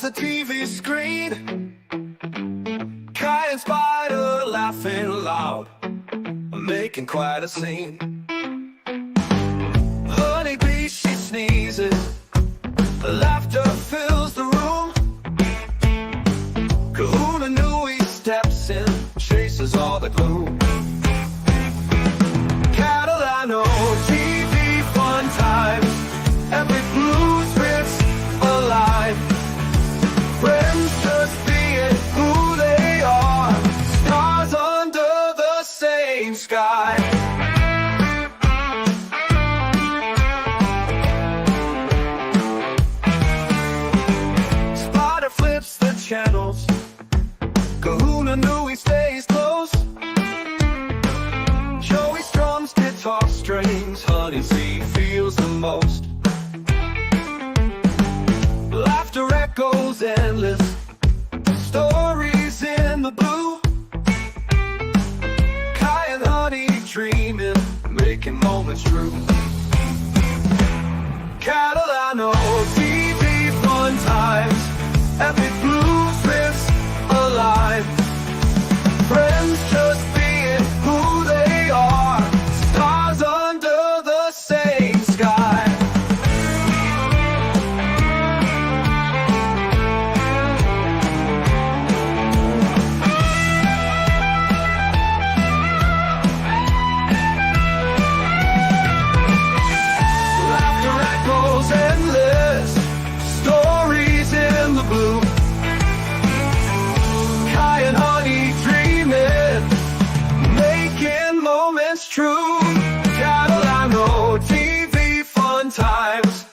the TV screen. Ky and Spider laughing loud, making quite a scene. Honeybee, she sneezes, laughter fills the room. Kahuna Nui steps in, chases all the gloom. Catalano TV fun times, every blues fits alive. Friends just being who they are, stars under the same sky. Spider flips the channels, Kahuna Nui stays close. Joey strums guitar strings, Honeybee feels the most. Laughter echoes endless, stories in the blue. Ky and Honey dreaming, making moments true. Catalano TV fun times, epic blues fits alive. Friends just being who they are, stars under the same sky. Laughter echoes endless, stories in the blue. Ky and Honey dreaming, making moments true. Catalano TV fun times.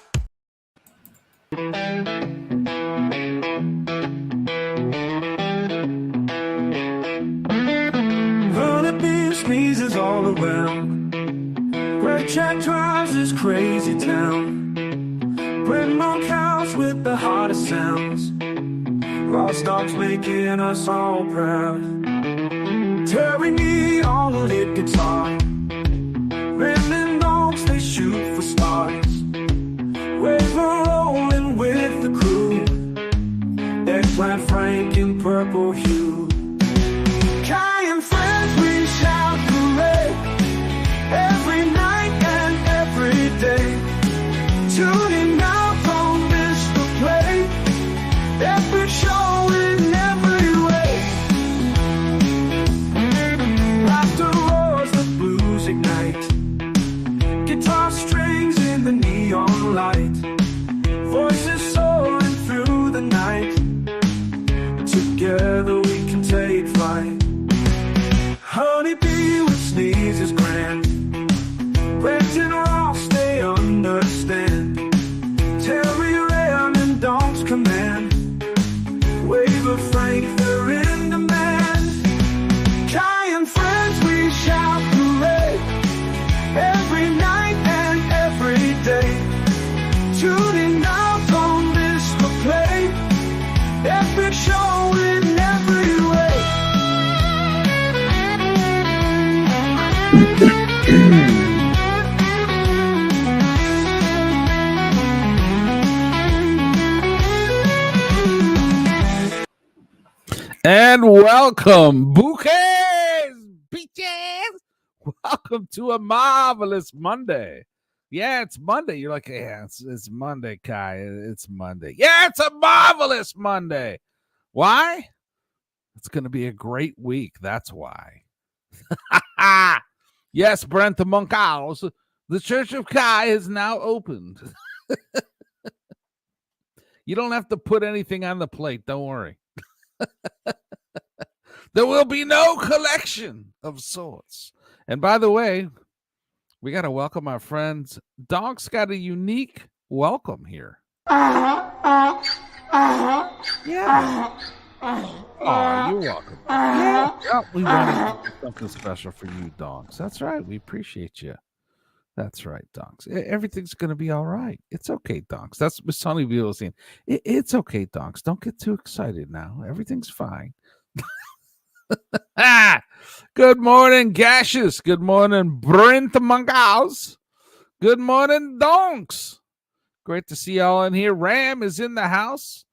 Honeybee sneezes all around. Red Jack drives this crazy town. Red monk house with the hottest sounds. Lost dogs making us all proud. Terry me on a lead guitar. Random dogs, they shoot for stars. Waver rolling with the crew. Eggplant Frank in purple hue. Ky and friends, we shout hooray every night and every day. Tuning out, don't miss the play. Epic show in every way. Laughter roars, the blues ignite. Guitar strings in the neon light. Voices soaring through the night. Together we can take flight. Honeybee with sneezes grand. Brent and Ross, they understand. Terry Ram and Don's command. Waver Frank, they're in demand. Ky and friends, we shout hooray every night and every day. Tuning out, don't miss the play. Epic show in every way. And welcome, bouquets, beaches. Welcome to a marvelous Monday. Yeah, it's Monday. You're like, yeah, it's Monday, Ky. It's Monday. Yeah, it's a marvelous Monday. Why? It's going to be a great week. That's why. Yes, Brent the Monk House. The Church of Ky is now opened. You don't have to put anything on the plate. Don't worry. There will be no collection of sorts. And by the way, we got to welcome our friends. Dog's got a unique welcome here. Yeah. Oh, you're welcome. Yeah, we want to do something special for you, Dogs. That's right. We appreciate you. That's right, Dogs. Everything's going to be all right. It's okay, Dogs. That's Miss Sonny Beal saying. It's okay, Dogs. Don't get too excited now. Everything's fine. Good morning, Gaseous. Good morning, Brent Mungaus. Good morning, Donks. Great to see y'all in here. Ram is in the house.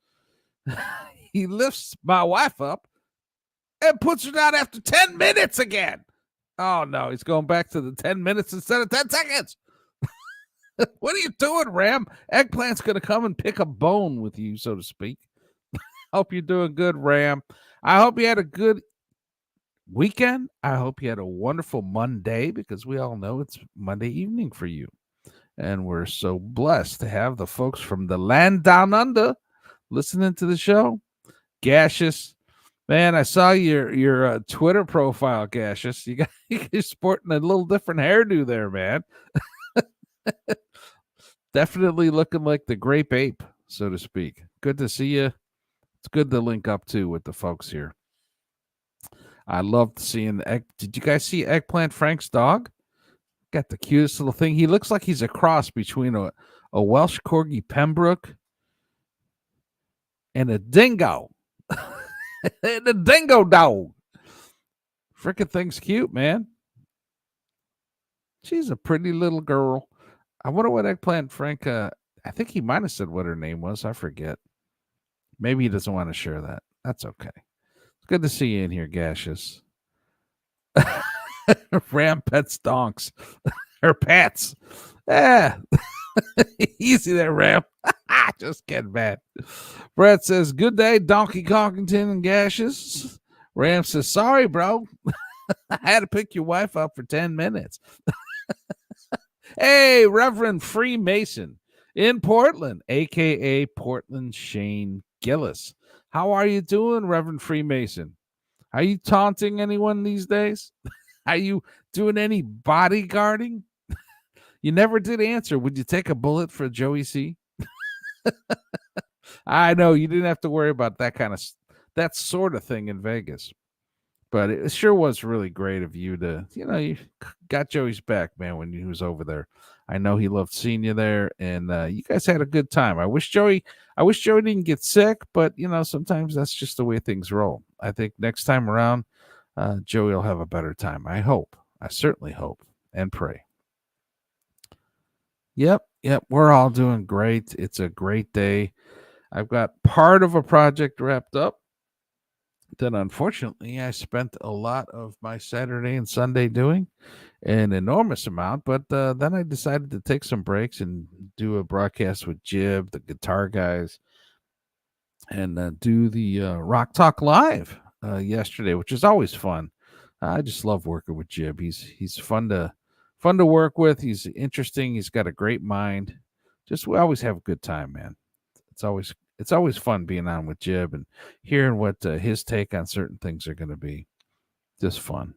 He lifts my wife up and puts her down after 10 minutes again. Oh, no, he's going back to the 10 minutes instead of 10 seconds. What are you doing, Ram? Eggplant's going to come and pick a bone with you, so to speak. Hope you're doing good, Ram. I hope you had a good weekend. I hope you had a wonderful Monday, because we all know it's Monday evening for you. And we're so blessed to have the folks from the land down under listening to the show. Gaseous. Man, I saw your Twitter profile, Gaseous. You're sporting a little different hairdo there, man. Definitely looking like the grape ape, so to speak. Good to see you. It's good to link up too with the folks here. I loved seeing the egg. Did you guys see Eggplant Frank's dog? Got the cutest little thing. He looks like he's a cross between a Welsh Corgi Pembroke and a dingo. And a dingo dog. Freaking thing's cute, man. She's a pretty little girl. I wonder what Eggplant Frank, I think he might have said what her name was. I forget. Maybe he doesn't want to share that. That's okay. It's good to see you in here, Gaseous. Ram pets donks. Her pets. Yeah. Easy there, Ram. Just kidding, man. Brett says, good day, Donkey Conkington and Gaseous. Ram says, sorry, bro. I had to pick your wife up for 10 minutes. Hey, Reverend Freemason in Portland, a.k.a. Portland Shane Gillis. How are you doing, Reverend Freemason? Are you taunting anyone these days? Are you doing any bodyguarding? You never did answer. Would you take a bullet for Joey C? I know you didn't have to worry about that sort of thing in Vegas. But it sure was really great of you to, you got Joey's back, man, when he was over there. I know he loved seeing you there, and you guys had a good time. I wish Joey didn't get sick, but, sometimes that's just the way things roll. I think next time around, Joey will have a better time. I hope. I certainly hope and pray. Yep, we're all doing great. It's a great day. I've got part of a project wrapped up that unfortunately I spent a lot of my Saturday and Sunday doing, an enormous amount, but then I decided to take some breaks and do a broadcast with Jib, the guitar guys, and do the Rock Talk Live yesterday, which is always fun. I just love working with Jib. He's fun to work with. He's interesting. He's got a great mind. We always have a good time, man. It's always fun being on with Jib and hearing what his take on certain things are going to be. Just fun.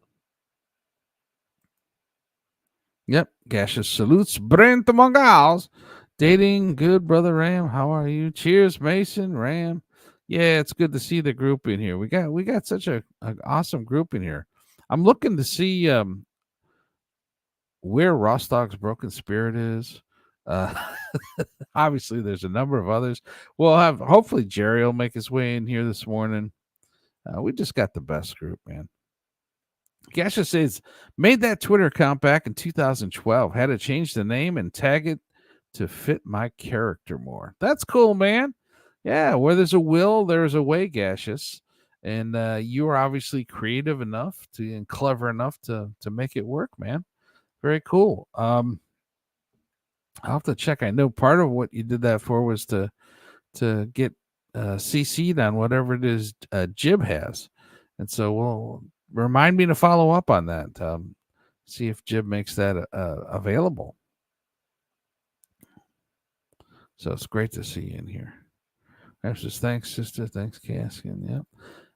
Yep. Gaseous salutes. Brent Mongals. Dating good, brother Ram. How are you? Cheers, Mason, Ram. Yeah, it's good to see the group in here. We got such an awesome group in here. I'm looking to see where Rostog's Broken Spirit is. Obviously, there's a number of others. Hopefully Jerry will make his way in here this morning. We just got the best group, man. Gasha says, made that Twitter account back in 2012. Had to change the name and tag it to fit my character more. That's cool, man. Yeah, where there's a will, there's a way, Gaseous. And you are obviously creative enough and clever enough to make it work, man. Very cool. I'll have to check. I know part of what you did that for was to get CC'd on whatever it is Jib has. And so we'll remind me to follow up on that. See if Jib makes that available. So it's great to see you in here. Thanks, sister. Thanks, Caskin. Yep.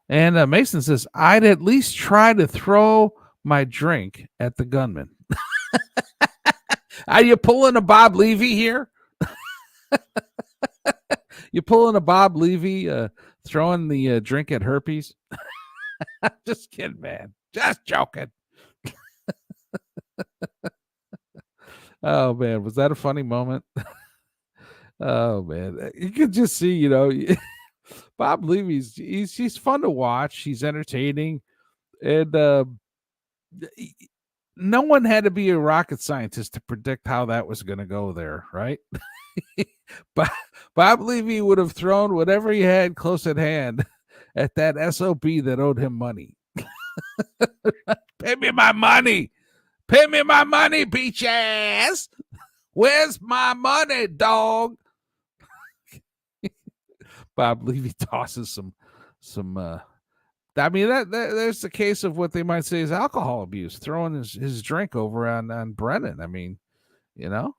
And Mason says, I'd at least try to throw my drink at the gunman. Are you pulling a Bob Levy here? You pulling a Bob Levy, throwing the drink at herpes? Just kidding, man. Just joking. Oh, man. Was that a funny moment? Oh, man. You could just see, Bob Levy's, he's fun to watch. He's entertaining. And no one had to be a rocket scientist to predict how that was going to go there, right? but Bob Levy would have thrown whatever he had close at hand at that SOB that owed him money. Pay me my money. Pay me my money, beach ass. Where's my money, dog? Bob Levy tosses some I mean that there's the case of what they might say is alcohol abuse, throwing his drink over on Brennan. I mean, you know.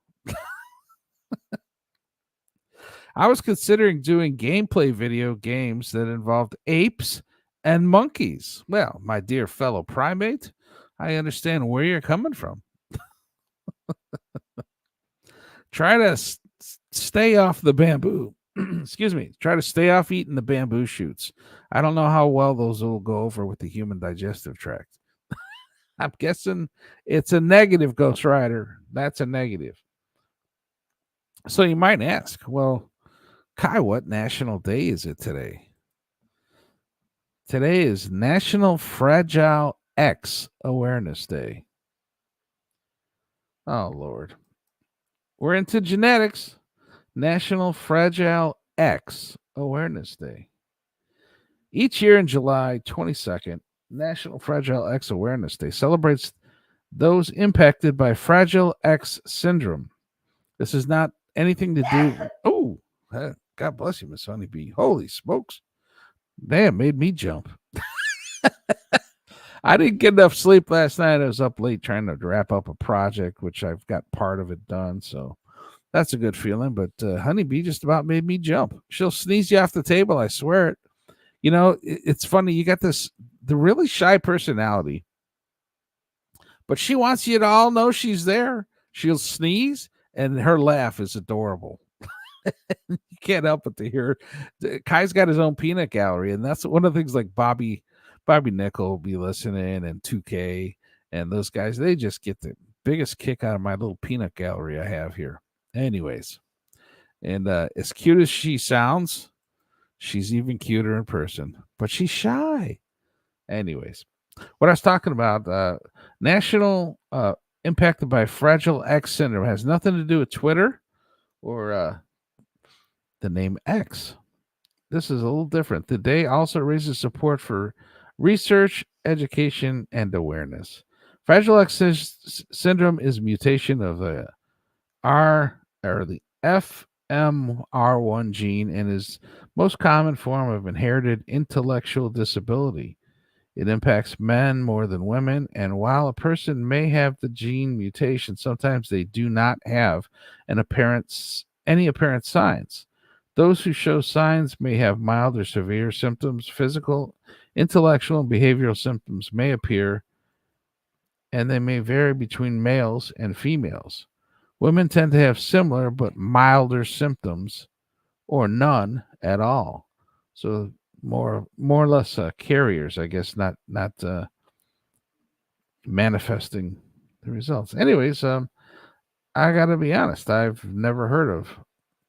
I was considering doing gameplay video games that involved apes and monkeys. Well, my dear fellow primate, I understand where you're coming from. Try to stay off the bamboo. Excuse me. Try to stay off eating the bamboo shoots. I don't know how well those will go over with the human digestive tract. I'm guessing it's a negative, Ghost Rider. That's a negative. So you might ask, well, Ky, what national day is it today? Today is National Fragile X Awareness Day. Oh, Lord. We're into genetics. National Fragile X Awareness Day. Each year in July 22nd, National Fragile X Awareness Day celebrates those impacted by Fragile X syndrome. This is not anything to do. Oh, God bless you, Miss Honeybee. Holy smokes. Damn, made me jump. I didn't get enough sleep last night. I was up late trying to wrap up a project, which I've got part of it done. So that's a good feeling. But Honeybee just about made me jump. She'll sneeze you off the table. I swear it. You know, it's funny. You got the really shy personality, but she wants you to all know she's there. She'll sneeze, and her laugh is adorable. You can't help but to hear. Ky's got his own peanut gallery, and that's one of the things. Like Bobby Nickel will be listening, and 2K, and those guys. They just get the biggest kick out of my little peanut gallery I have here. Anyways, and as cute as she sounds, she's even cuter in person, but she's shy. Anyways, what I was talking about, national impacted by Fragile X syndrome has nothing to do with Twitter or the name X. This is a little different. The day also raises support for research, education, and awareness. Fragile X syndrome is mutation of the FMR1 gene and is most common form of inherited intellectual disability. It impacts men more than women, and while a person may have the gene mutation, sometimes they do not have any apparent signs. Those who show signs may have mild or severe symptoms. Physical, intellectual, and behavioral symptoms may appear, and they may vary between males and females. Women tend to have similar but milder symptoms or none at all. So more or less carriers, I guess, not manifesting the results. Anyways, I got to be honest, I've never heard of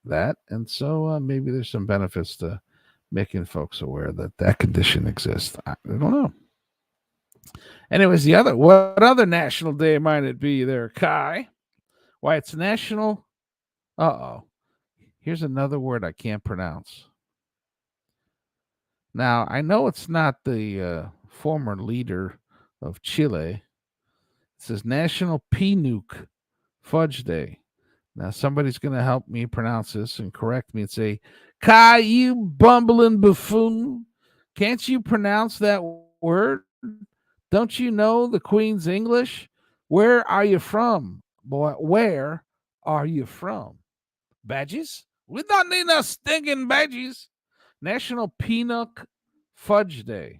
that, and so maybe there's some benefits to making folks aware that condition exists. I don't know. Anyways, what other national day might it be there, Ky? Why, it's national. Here's another word I can't pronounce. Now, I know it's not the former leader of Chile. It says National Peanut Fudge Day. Now, somebody's going to help me pronounce this and correct me and say, Ky, you bumbling buffoon, can't you pronounce that word? Don't you know the Queen's English? Where are you from, boy? Where are you from? Badges? We don't need no stinking badges. National Peanut Fudge Day.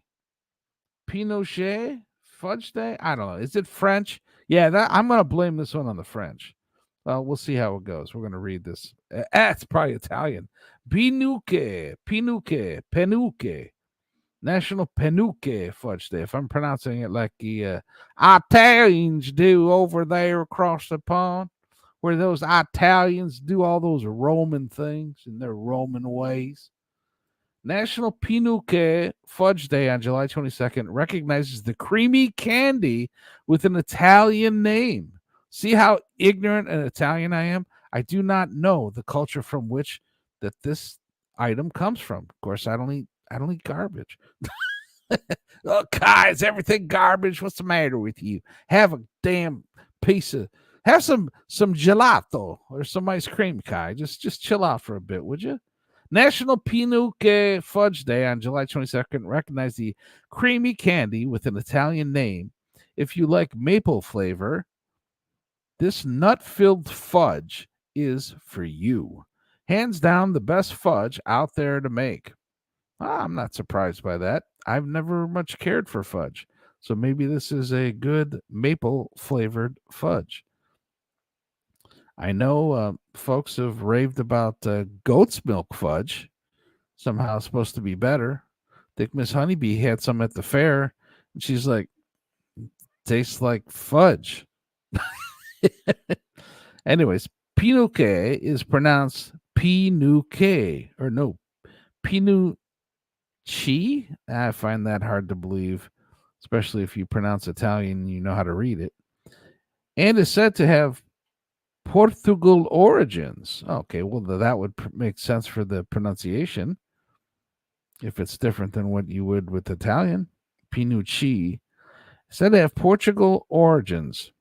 Pinochet Fudge Day? I don't know. Is it French? Yeah, I'm going to blame this one on the French. Well, we'll see how it goes. We're going to read this. It's probably Italian. Pinuke. National Penuke Fudge Day. If I'm pronouncing it like the Italians do over there across the pond, where those Italians do all those Roman things in their Roman ways. National Pinuque Fudge Day on July 22nd recognizes the creamy candy with an Italian name. See how ignorant an Italian I am? I do not know the culture from which that this item comes from. Of course, I don't eat garbage. Oh, Ky, is everything garbage? What's the matter with you? Have a damn have some gelato or some ice cream, Ky. Just chill out for a bit, would you? National Pinuque Fudge Day on July 22nd recognize the creamy candy with an Italian name. If you like maple flavor, this nut-filled fudge is for you. Hands down, the best fudge out there to make. I'm not surprised by that. I've never much cared for fudge. So maybe this is a good maple-flavored fudge. I know folks have raved about goat's milk fudge. Somehow it's supposed to be better. I think Miss Honeybee had some at the fair, and she's like, tastes like fudge. Anyways, Pinuque is pronounced Pinuque, or no, Pinucci. I find that hard to believe, especially if you pronounce Italian and you know how to read it. And is said to have Portugal origins. Okay, well, that would make sense for the pronunciation if it's different than what you would with Italian. Pinucci. Said to have Portugal origins.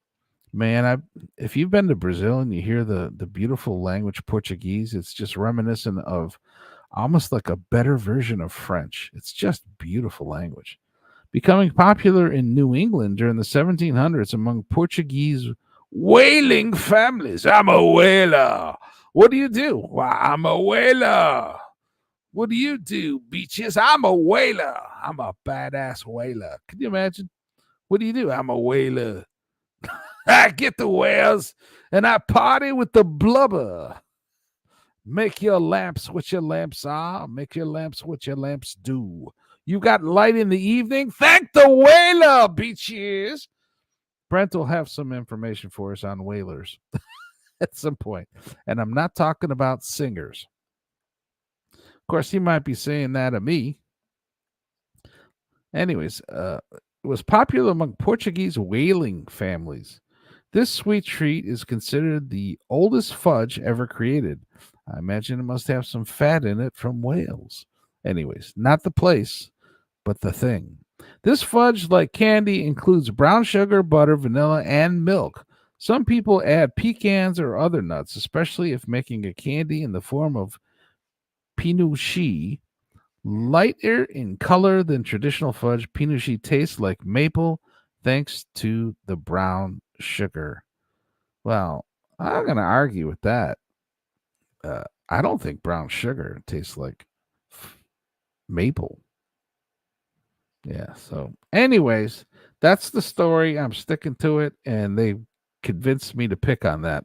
Man, if you've been to Brazil and you hear the beautiful language Portuguese, it's just reminiscent of almost like a better version of French. It's just beautiful language. Becoming popular in New England during the 1700s among Portuguese whaling families. I'm a whaler. What do you do? Well, I'm a whaler. What do you do, beaches? I'm a whaler. I'm a badass whaler. Can you imagine? What do you do? I'm a whaler. I get the whales and I party with the blubber. Make your lamps what your lamps are. Make your lamps what your lamps do. You got light in the evening? Thank the whaler, beaches. Brent will have some information for us on whalers at some point. And I'm not talking about singers. Of course, he might be saying that of me. Anyways, it was popular among Portuguese whaling families. This sweet treat is considered the oldest fudge ever created. I imagine it must have some fat in it from whales. Anyways, not the place, but the thing. This fudge, like candy, includes brown sugar, butter, vanilla, and milk. Some people add pecans or other nuts, especially if making a candy in the form of pinucci. Lighter in color than traditional fudge, pinucci tastes like maple thanks to the brown sugar. Well, I'm going to argue with that. I don't think brown sugar tastes like maple. Yeah, so anyways, that's the story. I'm sticking to it, and they convinced me to pick on that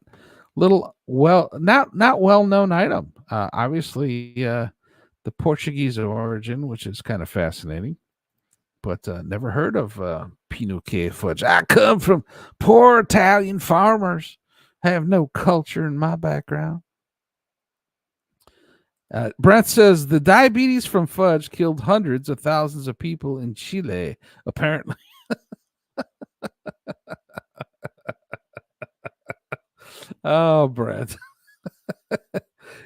little, not well-known item. Obviously, the Portuguese origin, which is kind of fascinating, but never heard of Pinuque fudge. I come from poor Italian farmers. I have no culture in my background. Brent says the diabetes from fudge killed hundreds of thousands of people in Chile, apparently. Oh, Brent.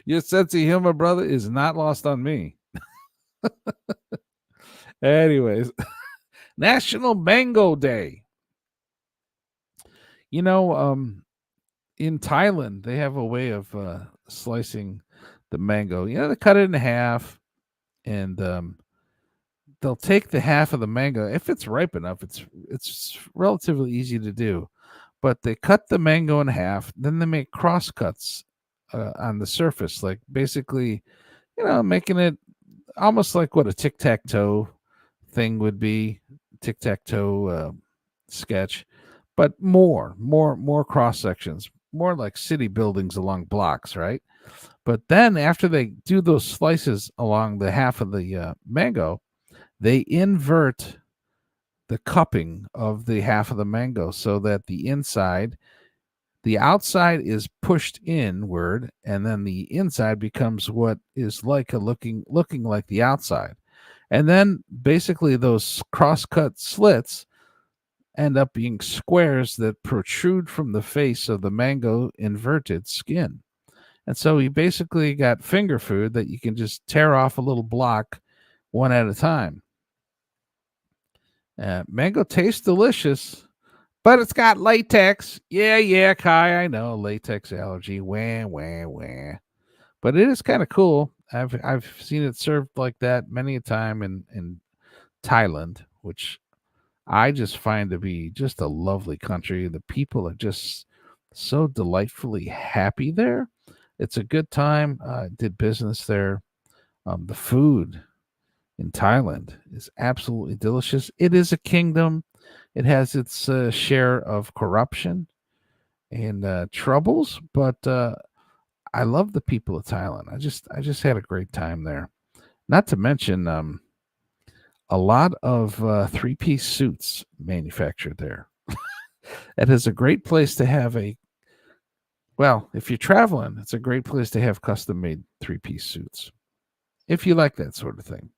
Your sense of humor, brother, is not lost on me. Anyways, National Mango Day. You know, in Thailand, they have a way of slicing the mango. You know, they cut it in half, and they'll take the half of the mango. If it's ripe enough, it's relatively easy to do. But they cut the mango in half, then they make cross cuts on the surface, like basically, making it almost like what a tic-tac-toe thing would be, tic-tac-toe sketch, but more cross sections, more like city buildings along blocks, right? But then after they do those slices along the half of the mango, they invert the cupping of the half of the mango so that the inside The outside is pushed inward, and then the inside becomes what is like looking like the outside. And then basically those cross-cut slits end up being squares that protrude from the face of the mango inverted skin. And so you basically got finger food that you can just tear off a little block one at a time. Mango tastes delicious, but it's got latex. Yeah, Kai, I know, latex allergy. Wah, wah, wah. But it is kind of cool. I've seen it served like that many a time in Thailand, which I just find to be just a lovely country. The people are just so delightfully happy there. It's a good time. Did business there. The food in Thailand is absolutely delicious. It is a kingdom. It has its share of corruption and troubles, but I love the people of Thailand. I just had a great time there. Not to mention a lot of three-piece suits manufactured there. It is a great place to have if you're traveling, it's a great place to have custom-made three-piece suits, if you like that sort of thing.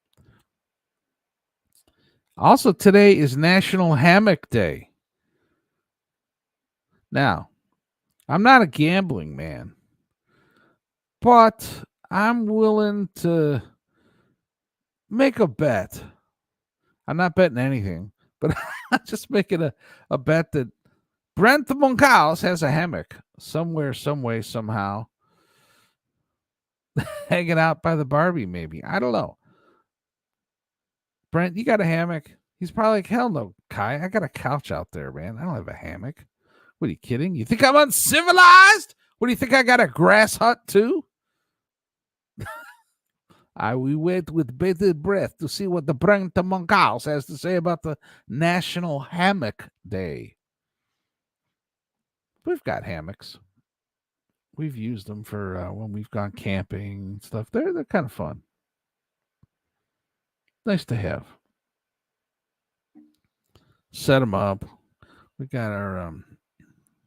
Also, today is National Hammock Day. Now, I'm not a gambling man, but I'm willing to make a bet. I'm not betting anything, but I'm just making a bet that Brent the Moncaus has a hammock somewhere, some way, somehow, hanging out by the Barbie, maybe. I don't know. Brent, you got a hammock? He's probably like, hell no, Kai. I got a couch out there, man. I don't have a hammock. What are you kidding? You think I'm uncivilized? What do you think? I got a grass hut too? We wait with bated breath to see what the Brent the Moncaus has to say about the National Hammock Day. We've got hammocks. We've used them for when we've gone camping and stuff. They're kind of fun. Nice to have. Set them up. We got our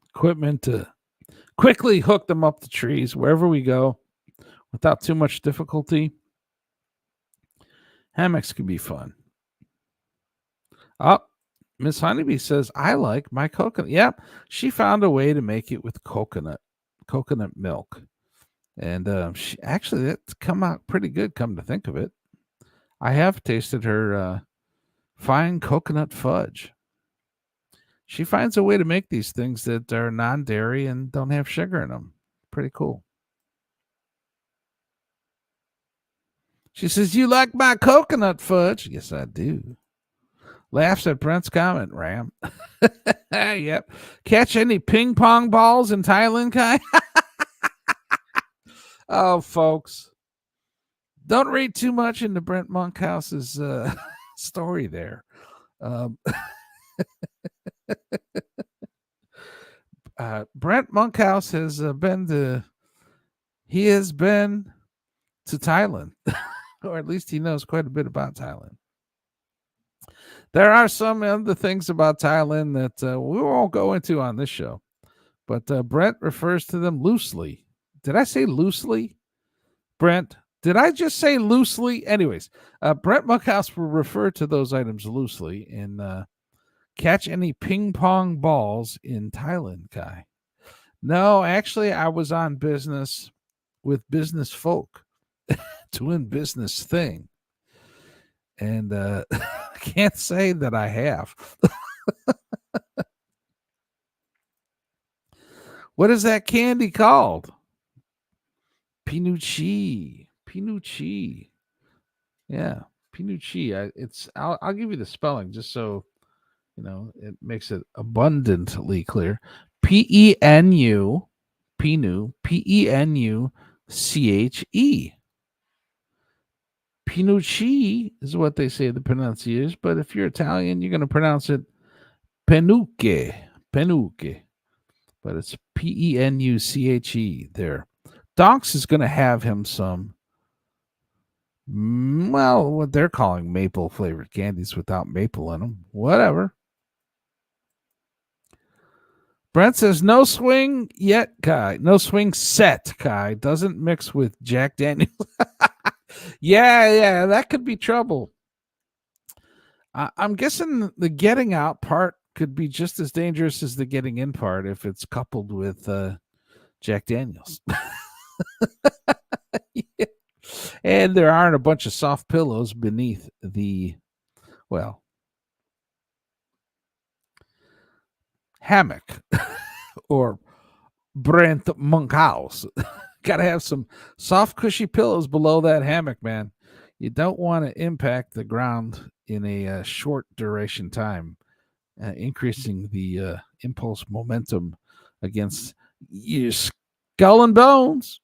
equipment to quickly hook them up to trees wherever we go without too much difficulty. Hammocks can be fun. Oh, Miss Honeybee says, I like my coconut. Yep, she found a way to make it with coconut milk. And she actually, that's come out pretty good, come to think of it. I have tasted her fine coconut fudge. She finds a way to make these things that are non-dairy and don't have sugar in them. Pretty cool. She says, you like my coconut fudge? Yes, I do. Laughs at Brent's comment, Ram. Yep. Catch any ping pong balls in Thailand, Kai? Oh, folks. Don't read too much into Brent Monkhouse's story there. Brent Monkhouse has been to Thailand, or at least he knows quite a bit about Thailand. There are some other things about Thailand that we won't go into on this show, but Brent refers to them loosely. Did I say loosely, Brent? Did I just say loosely? Anyways, Brent Monkhouse will refer to those items loosely and catch any ping pong balls in Thailand, Kai. No, actually, I was on business with business folk doing business thing. And I can't say that I have. What is that candy called? Pinuchi. Yeah, Pinuchi. I'll give you the spelling just so it makes it abundantly clear. Penu, Penuche. Pinucci is what they say the pronunciation is, but if you're Italian, you're going to pronounce it penuche. But it's Penuche there. Donks is going to have him some, what they're calling maple flavored candies without maple in them. Whatever. Brent says no swing yet, Ky. No swing set, Ky. Doesn't mix with Jack Daniels. yeah, that could be trouble. I'm guessing the getting out part could be just as dangerous as the getting in part if it's coupled with Jack Daniels. Yeah. And there aren't a bunch of soft pillows beneath the, well, hammock or Brent Monkhouse. Got to have some soft, cushy pillows below that hammock, man. You don't want to impact the ground in a short duration time, increasing the impulse momentum against your skull and bones.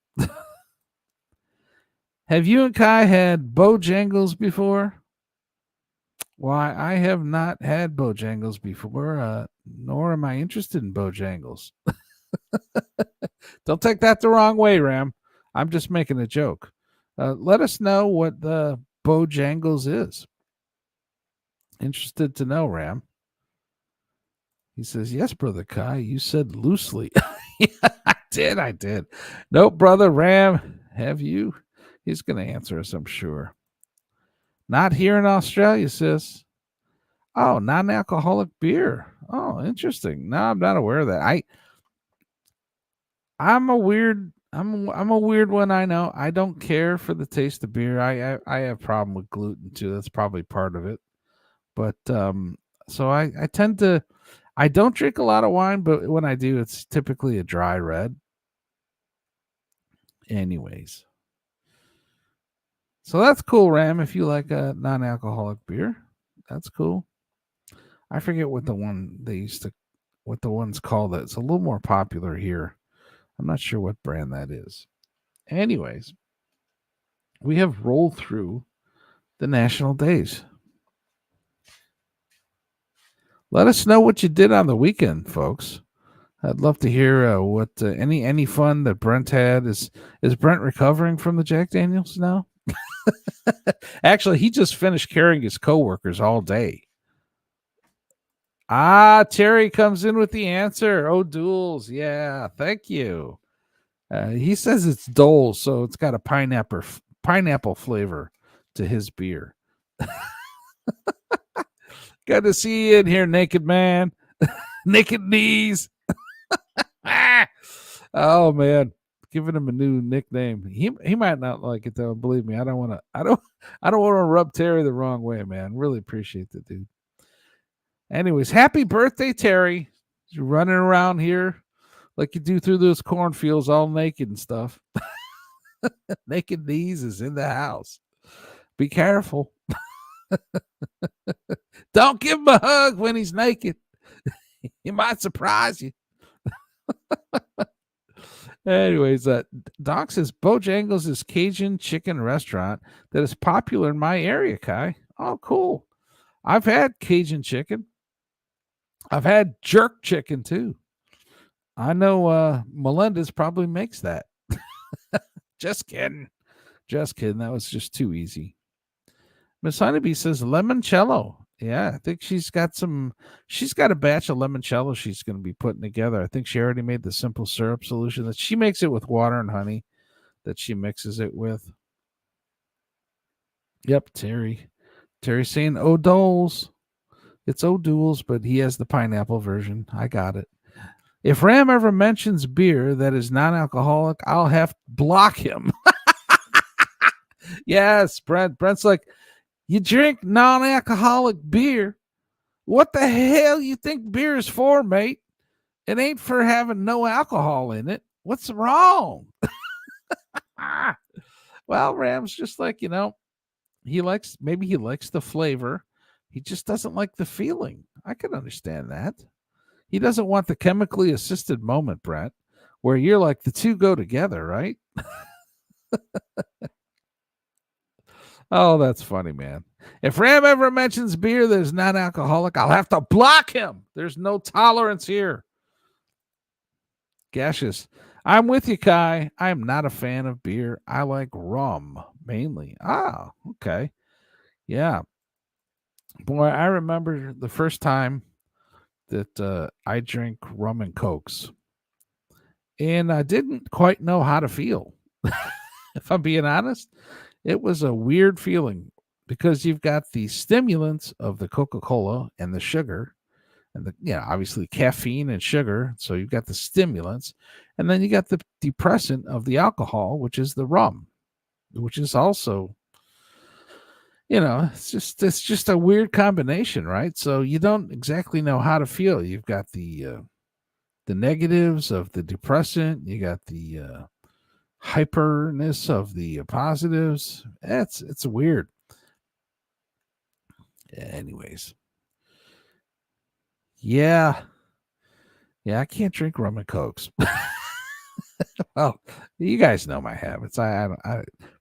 Have you and Ky had Bojangles before? Why, I have not had Bojangles before, nor am I interested in Bojangles. Don't take that the wrong way, Ram. I'm just making a joke. Let us know what the Bojangles is. Interested to know, Ram. He says, yes, brother Ky, you said loosely. Yeah, I did. Nope, brother Ram, have you? He's going to answer us, I'm sure. Not here in Australia, sis. Oh, non-alcoholic beer. Oh, interesting. No, I'm not aware of that. I'm a weird one. I know. I don't care for the taste of beer. I have a problem with gluten too. That's probably part of it. But so I tend to. I don't drink a lot of wine, but when I do, it's typically a dry red. Anyways, so that's cool, Ram. If you like a non-alcoholic beer, that's cool. I forget what the one's called. It's a little more popular here. I'm not sure what brand that is. Anyways, we have rolled through the national days. Let us know what you did on the weekend, folks. I'd love to hear what any fun that Brent had. Is Brent recovering from the Jack Daniels now? Actually, he just finished carrying his coworkers all day. Terry comes in with the answer. Oh, Duels. Yeah, thank you. He says it's Dole, so it's got a pineapple flavor to his beer. Good to see you in here, naked man. Naked knees. Oh man, giving him a new nickname. He might not like it though. Believe me, I don't want to rub Terry the wrong way, man. Really appreciate the dude. Anyways, happy birthday, Terry. You're running around here like you do through those cornfields all naked and stuff. Naked knees is in the house. Be careful. Don't give him a hug when he's naked. He might surprise you. Anyways, Doc says Bojangles is Cajun chicken restaurant that is popular in my area, Ky. Oh, cool. I've had Cajun chicken. I've had jerk chicken too. I know Melendez probably makes that. Just kidding. That was just too easy. Miss Honeybee says limoncello. Yeah, I think she's got a batch of limoncello she's going to be putting together. I think she already made the simple syrup solution that she makes it with water and honey that she mixes it with. Yep, Terry saying O'Doles. It's O'Doul's, but he has the pineapple version. I got it. If Ram ever mentions beer that is non-alcoholic, I'll have to block him. Yes, Brent's like, you drink non-alcoholic beer. What the hell you think beer is for, mate? It ain't for having no alcohol in it. What's wrong? Well, Ram's just like, maybe he likes the flavor. He just doesn't like the feeling. I can understand that. He doesn't want the chemically assisted moment, Brent, where you're like the two go together, right? Oh, that's funny, man. If Ram ever mentions beer that is non-alcoholic, I'll have to block him. There's no tolerance here. Gaseous. I'm with you, Ky. I am not a fan of beer. I like rum, mainly. Okay. Yeah. Boy, I remember the first time that I drink rum and cokes, and I didn't quite know how to feel. If I'm being honest, it was a weird feeling because you've got the stimulants of the Coca-Cola and the sugar, and obviously caffeine and sugar. So you've got the stimulants, and then you got the depressant of the alcohol, which is the rum, which is also, it's just a weird combination, right? So you don't exactly know how to feel. You've got the negatives of the depressant, you got the hyperness of the positives. It's weird. Anyways, yeah, I can't drink rum and cokes. Well, you guys know my habits. I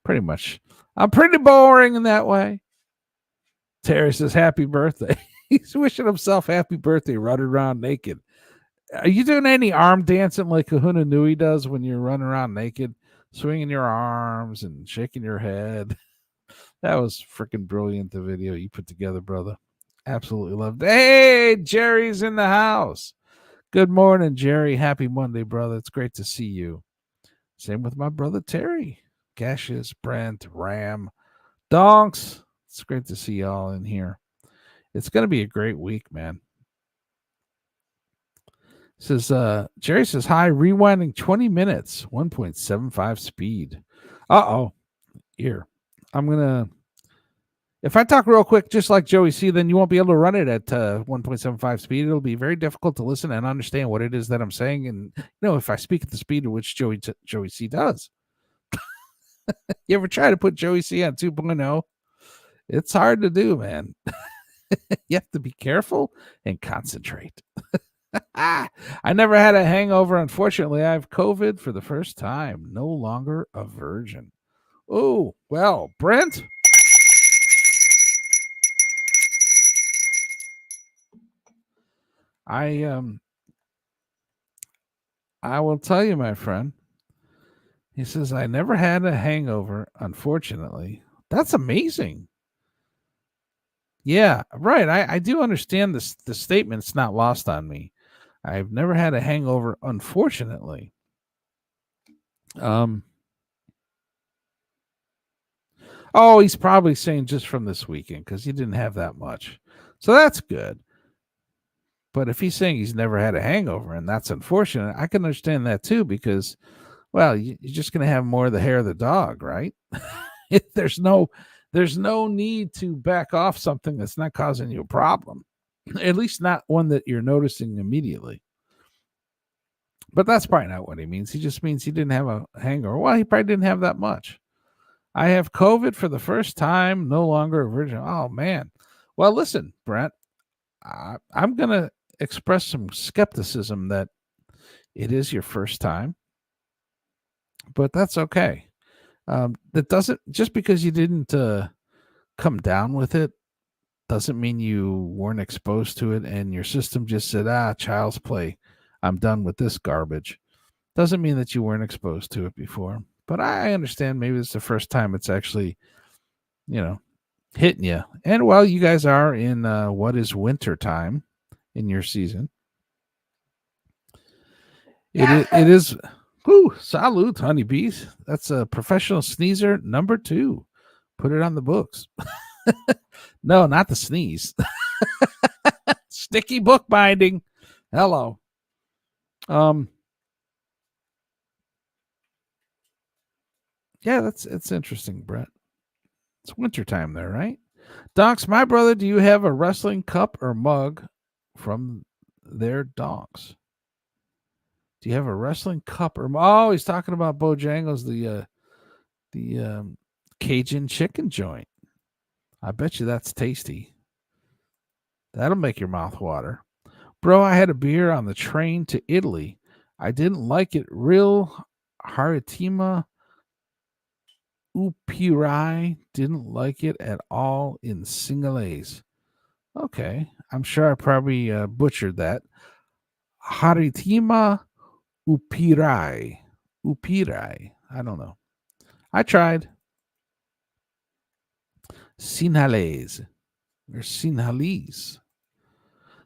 pretty much, I'm pretty boring in that way. Terry says, "Happy birthday." He's wishing himself happy birthday, running around naked. Are you doing any arm dancing like Kahuna Nui does when you're running around naked, swinging your arms and shaking your head? That was freaking brilliant, the video you put together, brother. Absolutely loved it. Hey, Jerry's in the house. Good morning, Jerry. Happy Monday, brother. It's great to see you. Same with my brother, Terry. Cassius, Brent, Ram, Donks. It's great to see y'all in here. It's going to be a great week, man. Says Jerry says, hi, rewinding 20 minutes, 1.75 speed. Uh-oh. Here. I'm going to, if I talk real quick, just like Joey C, then you won't be able to run it at 1.75 speed. It'll be very difficult to listen and understand what it is that I'm saying. And, if I speak at the speed at which Joey C does. You ever try to put Joey C on 2.0? It's hard to do, man. You have to be careful and concentrate. I never had a hangover. Unfortunately, I have COVID for the first time. No longer a virgin. Oh, well, Brent. I will tell you, my friend. He says, I never had a hangover, unfortunately. That's amazing. Yeah, right. I do understand this. The statement's not lost on me. I've never had a hangover, unfortunately. Oh, he's probably saying just from this weekend because he didn't have that much. So that's good. But if he's saying he's never had a hangover and that's unfortunate, I can understand that too because, well, you're just going to have more of the hair of the dog, right? There's no need to back off something that's not causing you a problem, at least not one that you're noticing immediately. But that's probably not what he means. He just means he didn't have a hangover. Well, he probably didn't have that much. I have COVID for the first time, no longer a virgin. Oh, man. Well, listen, Brent, I'm going to express some skepticism that it is your first time, but that's okay. That doesn't, just because you didn't come down with it, doesn't mean you weren't exposed to it and your system just said, child's play. I'm done with this garbage. Doesn't mean that you weren't exposed to it before. But I understand maybe it's the first time it's actually, hitting you. And while you guys are in what is winter time in your season, it is. Whoo, salute, honeybees. That's a professional sneezer number 2. Put it on the books. No, not the sneeze. Sticky book binding. Hello. Yeah, it's interesting, Brett. It's wintertime there, right? Donks, my brother, do you have a wrestling cup or mug from their donks? Do you have a wrestling cup or oh, he's talking about Bojangles, the Cajun chicken joint. I bet you that's tasty. That'll make your mouth water. Bro, I had a beer on the train to Italy. I didn't like it. Real Haritima Upirai didn't like it at all in Singalese. Okay. I'm sure I probably butchered that. Haritima Upirai. Upirai. I don't know. I tried. Sinhalese or Sinhalese.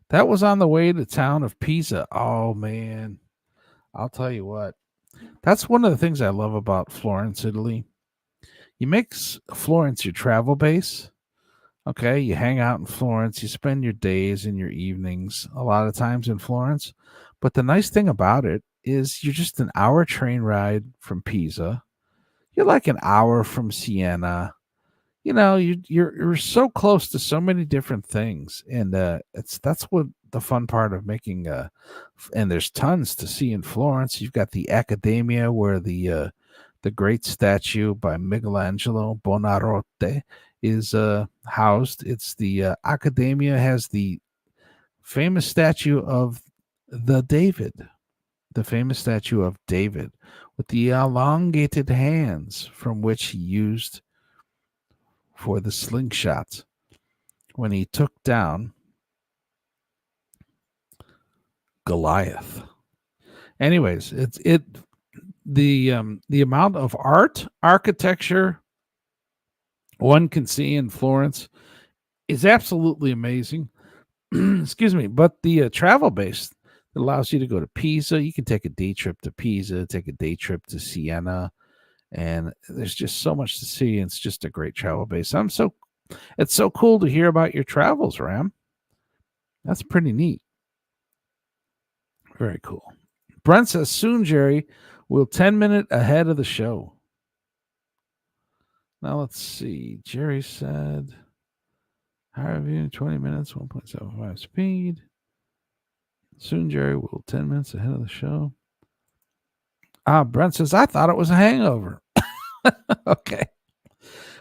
That was on the way to town of Pisa. Oh man, I'll tell you what. That's one of the things I love about Florence, Italy. You make Florence your travel base. Okay, you hang out in Florence, you spend your days and your evenings a lot of times in Florence. But the nice thing about it is you're just an hour train ride from Pisa. You're like an hour from Siena. You know, you're so close to so many different things, and that's what the fun part of making. And there's tons to see in Florence. You've got the Accademia, where the great statue by Michelangelo Buonarroti is housed. It's the Accademia has the famous statue of the David, the famous statue of David with the elongated hands from which he used for the slingshot when he took down Goliath. Anyways, the amount of architecture one can see in Florence is absolutely amazing. Excuse me, but the travel base that allows you to go to Pisa, you can take a day trip to Pisa, take a day trip to Siena, and there's just so much to see. And it's just a great travel base. It's so cool to hear about your travels, Ram. That's pretty neat. Very cool. Brent says soon, Jerry. We'll 10-minute ahead of the show. Now let's see. Jerry said, higher view 20 minutes, 1.75 speed. Soon, Jerry. We'll 10 minutes ahead of the show. Brent says, I thought it was a hangover. Okay.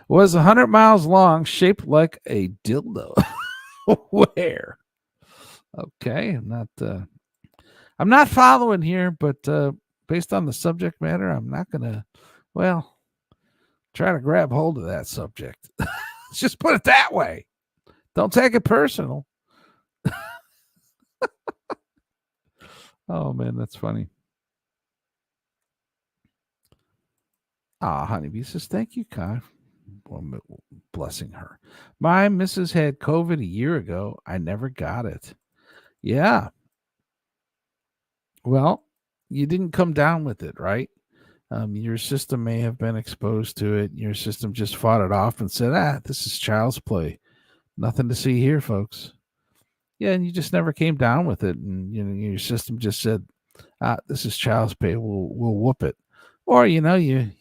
Was 100 miles long, shaped like a dildo. Where? Okay, I'm not following here, but based on the subject matter, I'm not gonna try to grab hold of that subject. Let's just put it that way. Don't take it personal. Oh man, that's funny. Honeybee says, thank you, Ky. Blessing her. My missus had COVID a year ago. I never got it. Yeah. Well, you didn't come down with it, right? Your system may have been exposed to it. Your system just fought it off and said, this is child's play. Nothing to see here, folks. Yeah, and you just never came down with it. And, your system just said, this is child's play. We'll whoop it. Or, you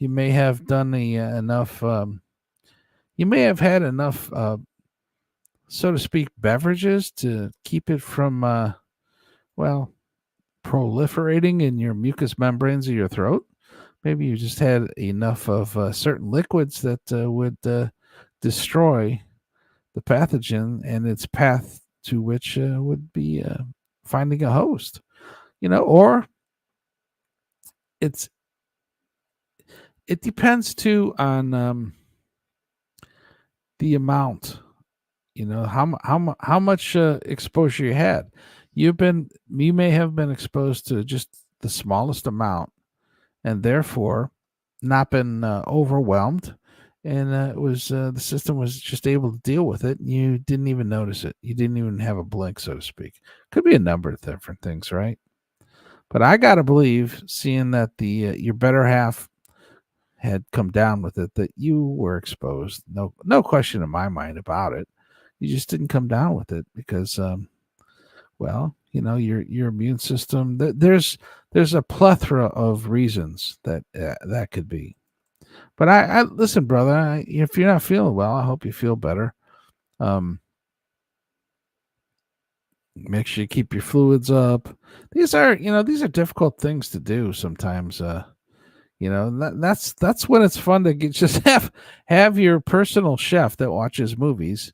may have done enough, you may have had enough, so to speak, beverages to keep it from, proliferating in your mucous membranes of your throat. Maybe you just had enough of certain liquids that would destroy the pathogen and its path to which would be finding a host, or it depends too on the amount, how much exposure you had. You may have been exposed to just the smallest amount, and therefore not been overwhelmed, and it was the system was just able to deal with it. And you didn't even notice it. You didn't even have a blink, so to speak. Could be a number of different things, right? But I gotta believe, seeing that your better half had come down with it, that you were exposed. No question in my mind about it. You just didn't come down with it because your immune system, there's a plethora of reasons that could be. But I listen, brother, if you're not feeling well, I hope you feel better. Make sure you keep your fluids up. These are difficult things to do sometimes. That's when it's fun to just have your personal chef that watches movies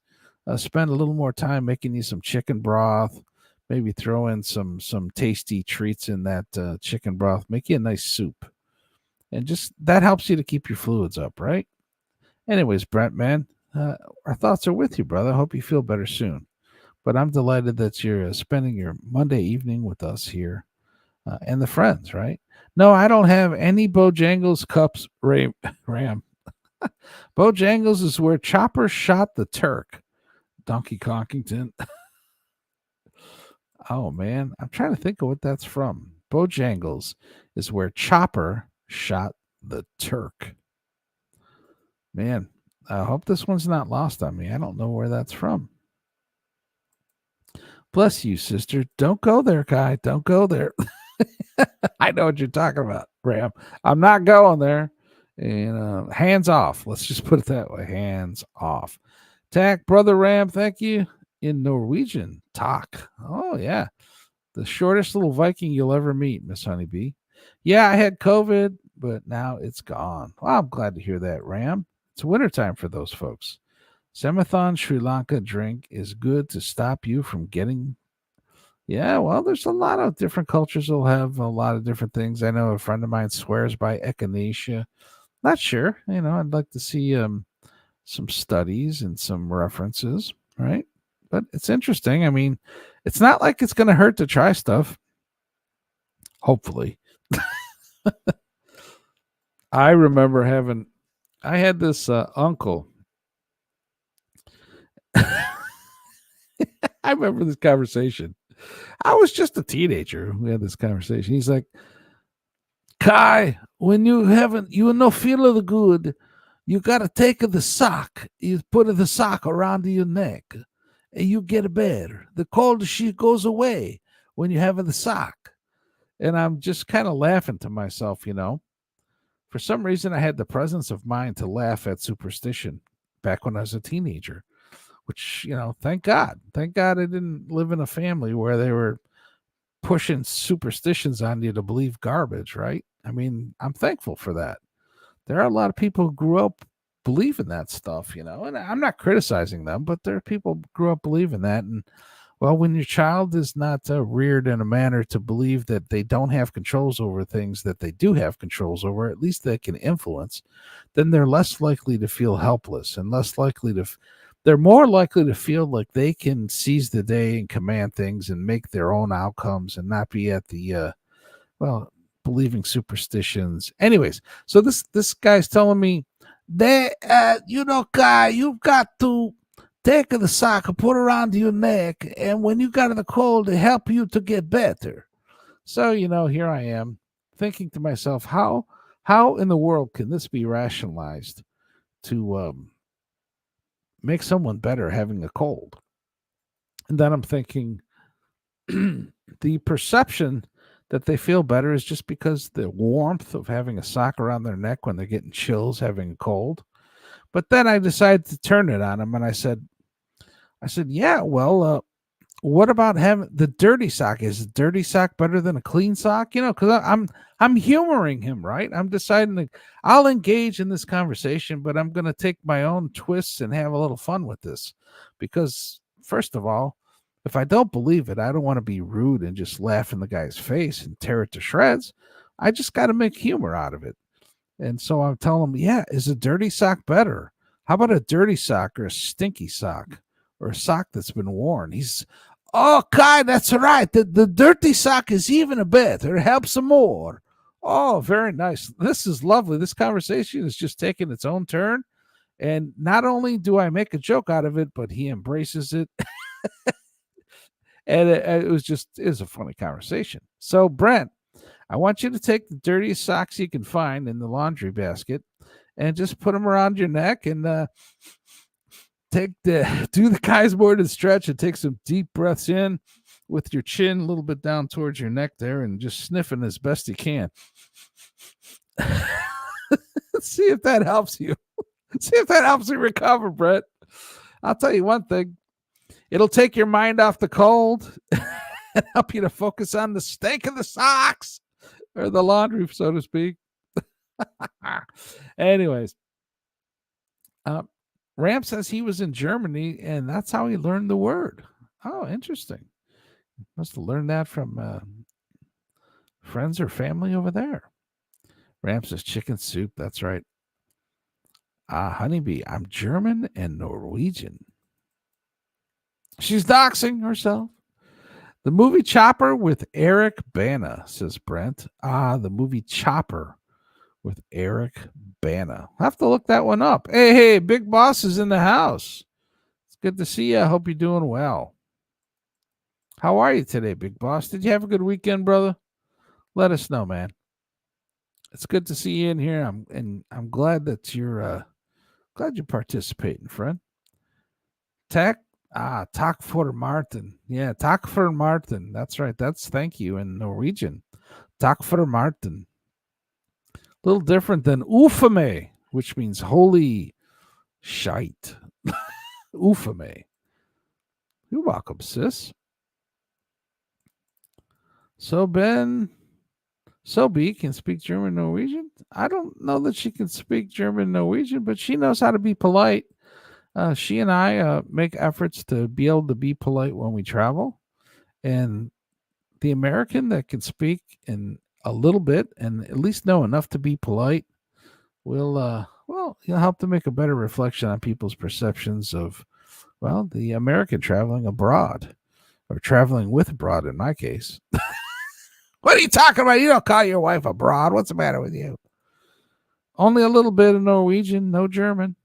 spend a little more time making you some chicken broth. Maybe throw in some tasty treats in that chicken broth. Make you a nice soup, and just that helps you to keep your fluids up, right? Anyways, Brent, man, our thoughts are with you, brother. I hope you feel better soon. But I'm delighted that you're spending your Monday evening with us here and the friends, right? No, I don't have any Bojangles cups, Ram. Bojangles is where Chopper shot the Turk. Donkey Conkington. Oh man, I'm trying to think of what that's from. Bojangles is where Chopper shot the Turk. Man, I hope this one's not lost on me. I don't know where that's from. Bless you, sister. Don't go there, Ky. Don't go there. I know what you're talking about, Ram. I'm not going there. Hands off. Let's just put it that way. Hands off. Tack, brother Ram, thank you. In Norwegian, talk. Oh, yeah. The shortest little Viking you'll ever meet, Miss Honeybee. Yeah, I had COVID, but now it's gone. Well, I'm glad to hear that, Ram. It's wintertime for those folks. Semathon Sri Lanka drink is good to stop you from getting. Yeah, well, there's a lot of different cultures will have a lot of different things. I know a friend of mine swears by echinacea. Not sure. I'd like to see some studies and some references, right? But it's interesting. I mean, it's not like it's going to hurt to try stuff. Hopefully. I remember I had this uncle. I remember this conversation. I was just a teenager. We had this conversation. He's like, Ky, when you no feel the good, you got to take the sock. You put the sock around your neck, and you get better. The cold she goes away when you have the sock. And I'm just kind of laughing to myself, For some reason, I had the presence of mind to laugh at superstition back when I was a teenager, which, thank God. Thank God I didn't live in a family where they were pushing superstitions on you to believe garbage, right? I mean, I'm thankful for that. There are a lot of people who grew up believing that stuff, and I'm not criticizing them, but there are people who grew up believing that. And well, when your child is not reared in a manner to believe that they don't have controls over things that they do have controls over, at least they can influence, then they're less likely to feel helpless and less likely to they're more likely to feel like they can seize the day and command things and make their own outcomes and not be at the believing superstitions. Anyways, so this guy's telling me that Ky, you've got to take the sock and put it around your neck, and when you got the cold, to help you to get better. So here I am thinking to myself, how in the world can this be rationalized to make someone better having a cold? And then I'm thinking the perception that they feel better is just because the warmth of having a sock around their neck when they're getting chills, having a cold. But then I decided to turn it on them, and I said, yeah, well, what about having the dirty sock? Is a dirty sock better than a clean sock? Because I'm humoring him, right? I'm deciding I'll engage in this conversation, but I'm going to take my own twists and have a little fun with this. Because first of all, if I don't believe it, I don't want to be rude and just laugh in the guy's face and tear it to shreds. I just got to make humor out of it. And so I'm telling him, yeah, is a dirty sock better? How about a dirty sock or a stinky sock or a sock that's been worn? He's, oh, Ky, that's right. The dirty sock is even better. It helps some more. Oh, very nice. This is lovely. This conversation is just taking its own turn. And not only do I make a joke out of it, but he embraces it. And it was a funny conversation. So, Brent, I want you to take the dirtiest socks you can find in the laundry basket and just put them around your neck and do the Ky's board stretch and take some deep breaths in with your chin a little bit down towards your neck there and just sniffing as best you can. See if that helps you. See if that helps you recover, Brett. I'll tell you one thing. It'll take your mind off the cold and help you to focus on the stink of the socks or the laundry, so to speak. Anyways, Ram says he was in Germany and that's how he learned the word. Oh, interesting. Must have learned that from friends or family over there. Ram says chicken soup. That's right. Honeybee, I'm German and Norwegian. She's doxing herself. The movie Chopper with Eric Bana, says Brent. The movie Chopper with Eric Bana. I'll have to look that one up. Hey, Big Boss is in the house. It's good to see you. I hope you're doing well. How are you today, big boss? Did you have a good weekend, brother? Let us know, man. It's good to see you in here. I'm glad that you're participating, friend. Tak for Martin. Yeah, tak for Martin. That's right. That's thank you in Norwegian. Tak for Martin. A little different than ufame, which means holy shite. Ufame. You're welcome, sis. So B can speak German Norwegian. I don't know that she can speak German Norwegian, but she knows how to be polite. She and I make efforts to be able to be polite when we travel. And the American that can speak in a little bit and at least know enough to be polite will, he'll help to make a better reflection on people's perceptions of, well, the American traveling abroad or traveling with abroad in my case. What are you talking about? You don't call your wife abroad. What's the matter with you? Only a little bit of Norwegian, no German.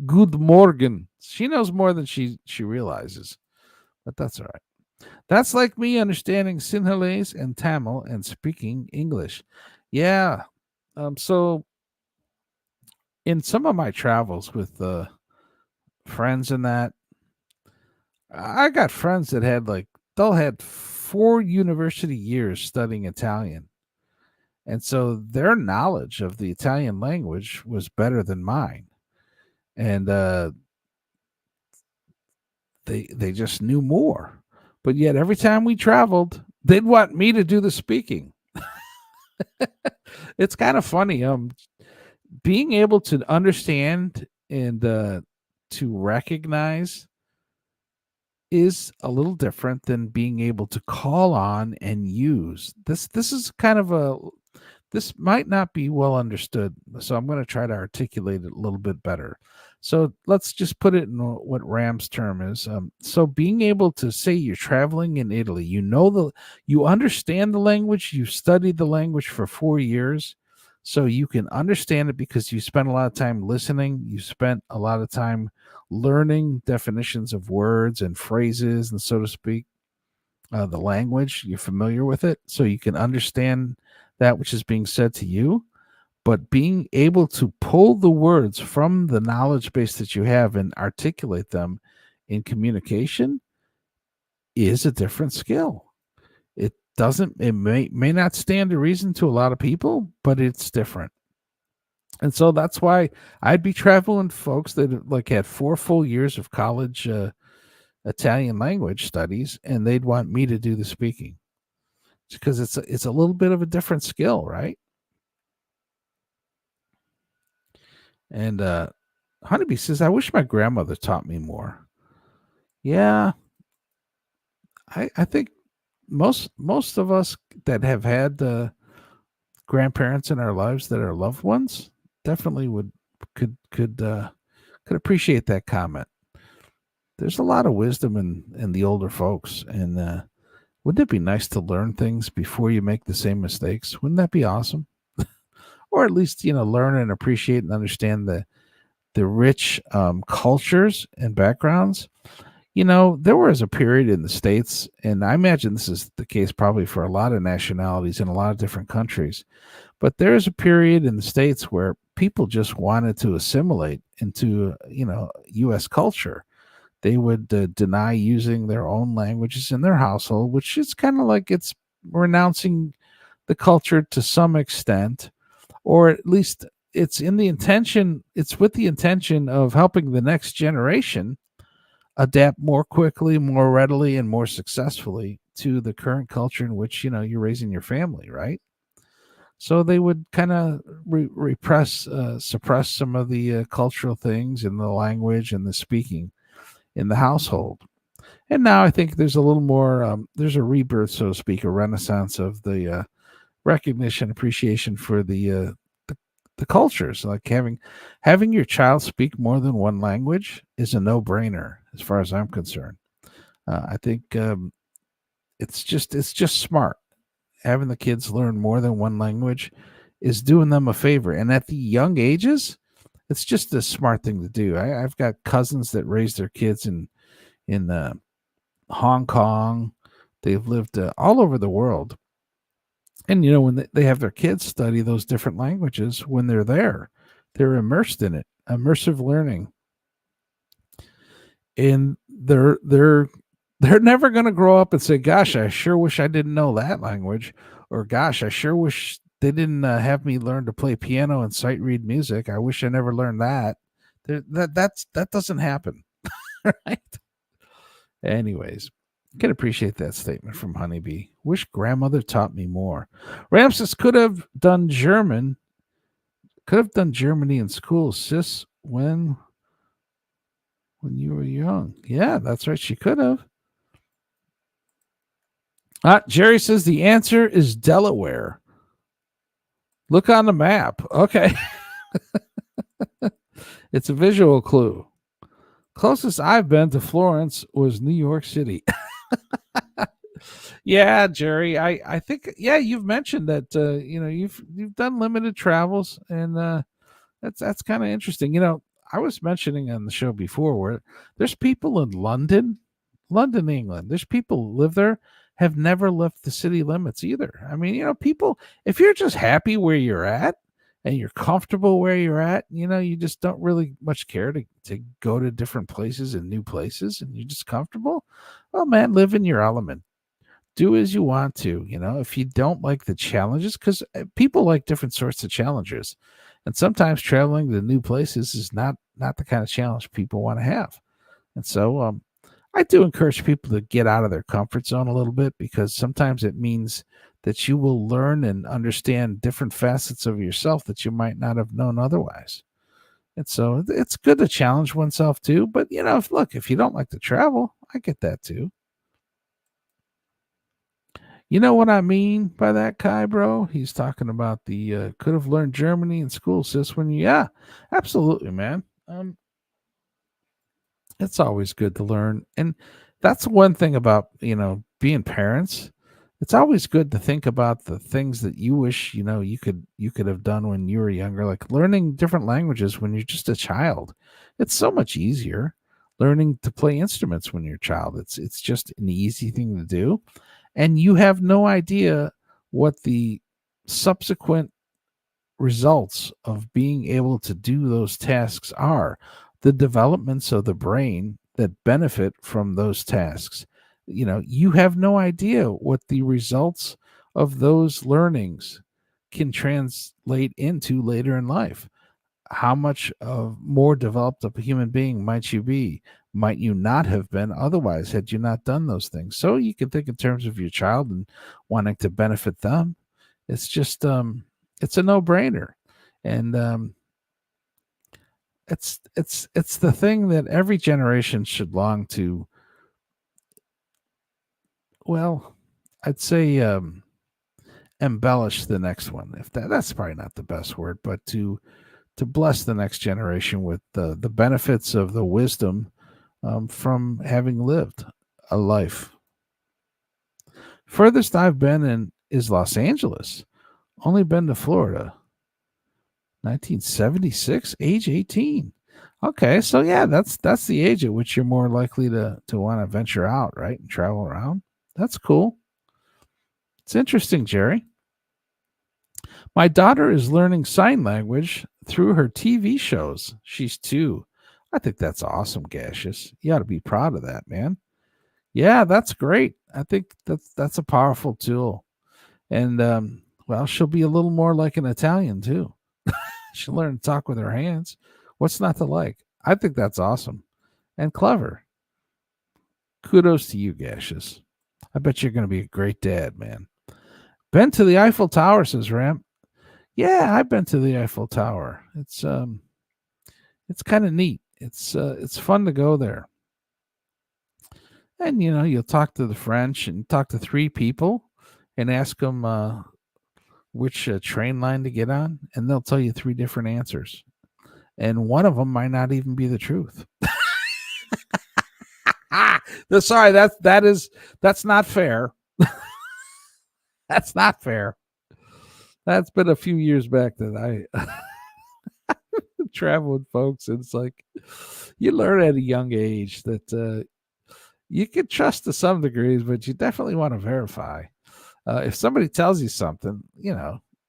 Good Morgen. She knows more than she realizes, but that's all right. That's like me understanding Sinhalese and Tamil and speaking English. Yeah. So in some of my travels with friends and that, I got friends that they'll had 4 university years studying Italian. And so their knowledge of the Italian language was better than mine. And they just knew more. But yet every time we traveled, they'd want me to do the speaking. It's kind of funny. Being able to understand and to recognize is a little different than being able to call on and use. This is kind of this might not be well understood, so I'm going to try to articulate it a little bit better. So let's just put it in what Ram's term is. So being able to say you're traveling in Italy, you understand the language, you've studied the language for 4 years, so you can understand it because you spent a lot of time listening, you spent a lot of time learning definitions of words and phrases, and so to speak, the language, you're familiar with it, so you can understand that which is being said to you. But being able to pull the words from the knowledge base that you have and articulate them in communication is a different skill. It may not stand to reason to a lot of people, but it's different. And so that's why I'd be traveling folks that had 4 full years of college Italian language studies, and they'd want me to do the speaking because it's a little bit of a different skill, right? And Honeybee says, I wish my grandmother taught me more. Yeah, I think most of us that have had grandparents in our lives that are loved ones definitely could appreciate that comment. There's a lot of wisdom in the older folks, and wouldn't it be nice to learn things before you make the same mistakes? Wouldn't that be awesome? Or at least learn and appreciate and understand the rich cultures and backgrounds. There was a period in the States, and I imagine this is the case probably for a lot of nationalities in a lot of different countries, but there's a period in the States where people just wanted to assimilate into, U.S. culture. They would deny using their own languages in their household, which is kind of like it's renouncing the culture to some extent, or at least it's with the intention of helping the next generation adapt more quickly, more readily, and more successfully to the current culture in which you're raising your family, right? So they would kind of suppress some of the cultural things in the language and the speaking in the household. And now I think there's a little more, there's a rebirth, so to speak, a renaissance of the recognition, appreciation for the cultures. Like having your child speak more than one language is a no-brainer as far as I'm concerned. I think it's just smart. Having the kids learn more than one language is doing them a favor, and at the young ages, it's just a smart thing to do. I've got cousins that raise their kids in Hong Kong, They've lived all over the world. And, when they have their kids study those different languages when they're there, they're immersed in it, immersive learning. And they're never going to grow up and say, gosh, I sure wish I didn't know that language. Or, gosh, I sure wish they didn't have me learn to play piano and sight read music. I wish I never learned that. That doesn't happen. Right? Anyways, can appreciate that statement from Honeybee. Wish grandmother taught me more. Ramses could have done Germany in school, sis, when you were young. Yeah, that's right. She could have. Jerry says the answer is Delaware. Look on the map. Okay. It's a visual clue. Closest I've been to Florence was New York City. Yeah, Jerry. I think you've mentioned that you've done limited travels, and that's kind of interesting. I was mentioning on the show before where there's people in London, England. There's people who live there have never left the city limits either. I mean, people, if you're just happy where you're at and you're comfortable where you're at, you just don't really much care to go to different places and new places, and you're just comfortable. Well, man, live in your element. Do as you want to, if you don't like the challenges, because people like different sorts of challenges. And sometimes traveling to new places is not the kind of challenge people want to have. And so I do encourage people to get out of their comfort zone a little bit, because sometimes it means that you will learn and understand different facets of yourself that you might not have known otherwise. And so it's good to challenge oneself too. But, if you don't like to travel, I get that too. You know what I mean by that, Ky, bro? He's talking about the could have learned Germany in school, sis. Yeah, absolutely, man. It's always good to learn, and that's one thing about being parents. It's always good to think about the things that you wish you could have done when you were younger, like learning different languages when you're just a child. It's so much easier. Learning to play instruments when you're a child. It's just an easy thing to do. And you have no idea what the subsequent results of being able to do those tasks are, the developments of the brain that benefit from those tasks. You have no idea what the results of those learnings can translate into later in life. How much of more developed a human being might you be? Might you not have been otherwise had you not done those things? So you can think in terms of your child and wanting to benefit them. It's just it's a no-brainer. And it's the thing that every generation should long to. Well, I'd say embellish the next one. If that's probably not the best word, but to bless the next generation with the benefits of the wisdom from having lived a life. Furthest I've been in is Los Angeles. Only been to Florida. 1976, age 18. Okay, so yeah, that's the age at which you're more likely to want to venture out, right, and travel around. That's cool. It's interesting, Jerry. My daughter is learning sign language through her TV shows. She's 2. I think that's awesome, Gaseous. You ought to be proud of that, man. Yeah, that's great. I think that's a powerful tool. And well, she'll be a little more like an Italian too. She'll learn to talk with her hands. What's not to like? I think that's awesome and clever. Kudos to you, Gaseous. I bet you're going to be a great dad, man. Been to the Eiffel Tower, says Ramp. Yeah, I've been to the Eiffel Tower. It's kind of neat. It's fun to go there. And you'll talk to the French and talk to 3 people and ask them which train line to get on, and they'll tell you 3 different answers. And one of them might not even be the truth. Sorry, that's not fair. That's not fair. That's been a few years back that I travel with folks, and it's like you learn at a young age that You can trust to some degrees, but you definitely want to verify. If somebody tells you something,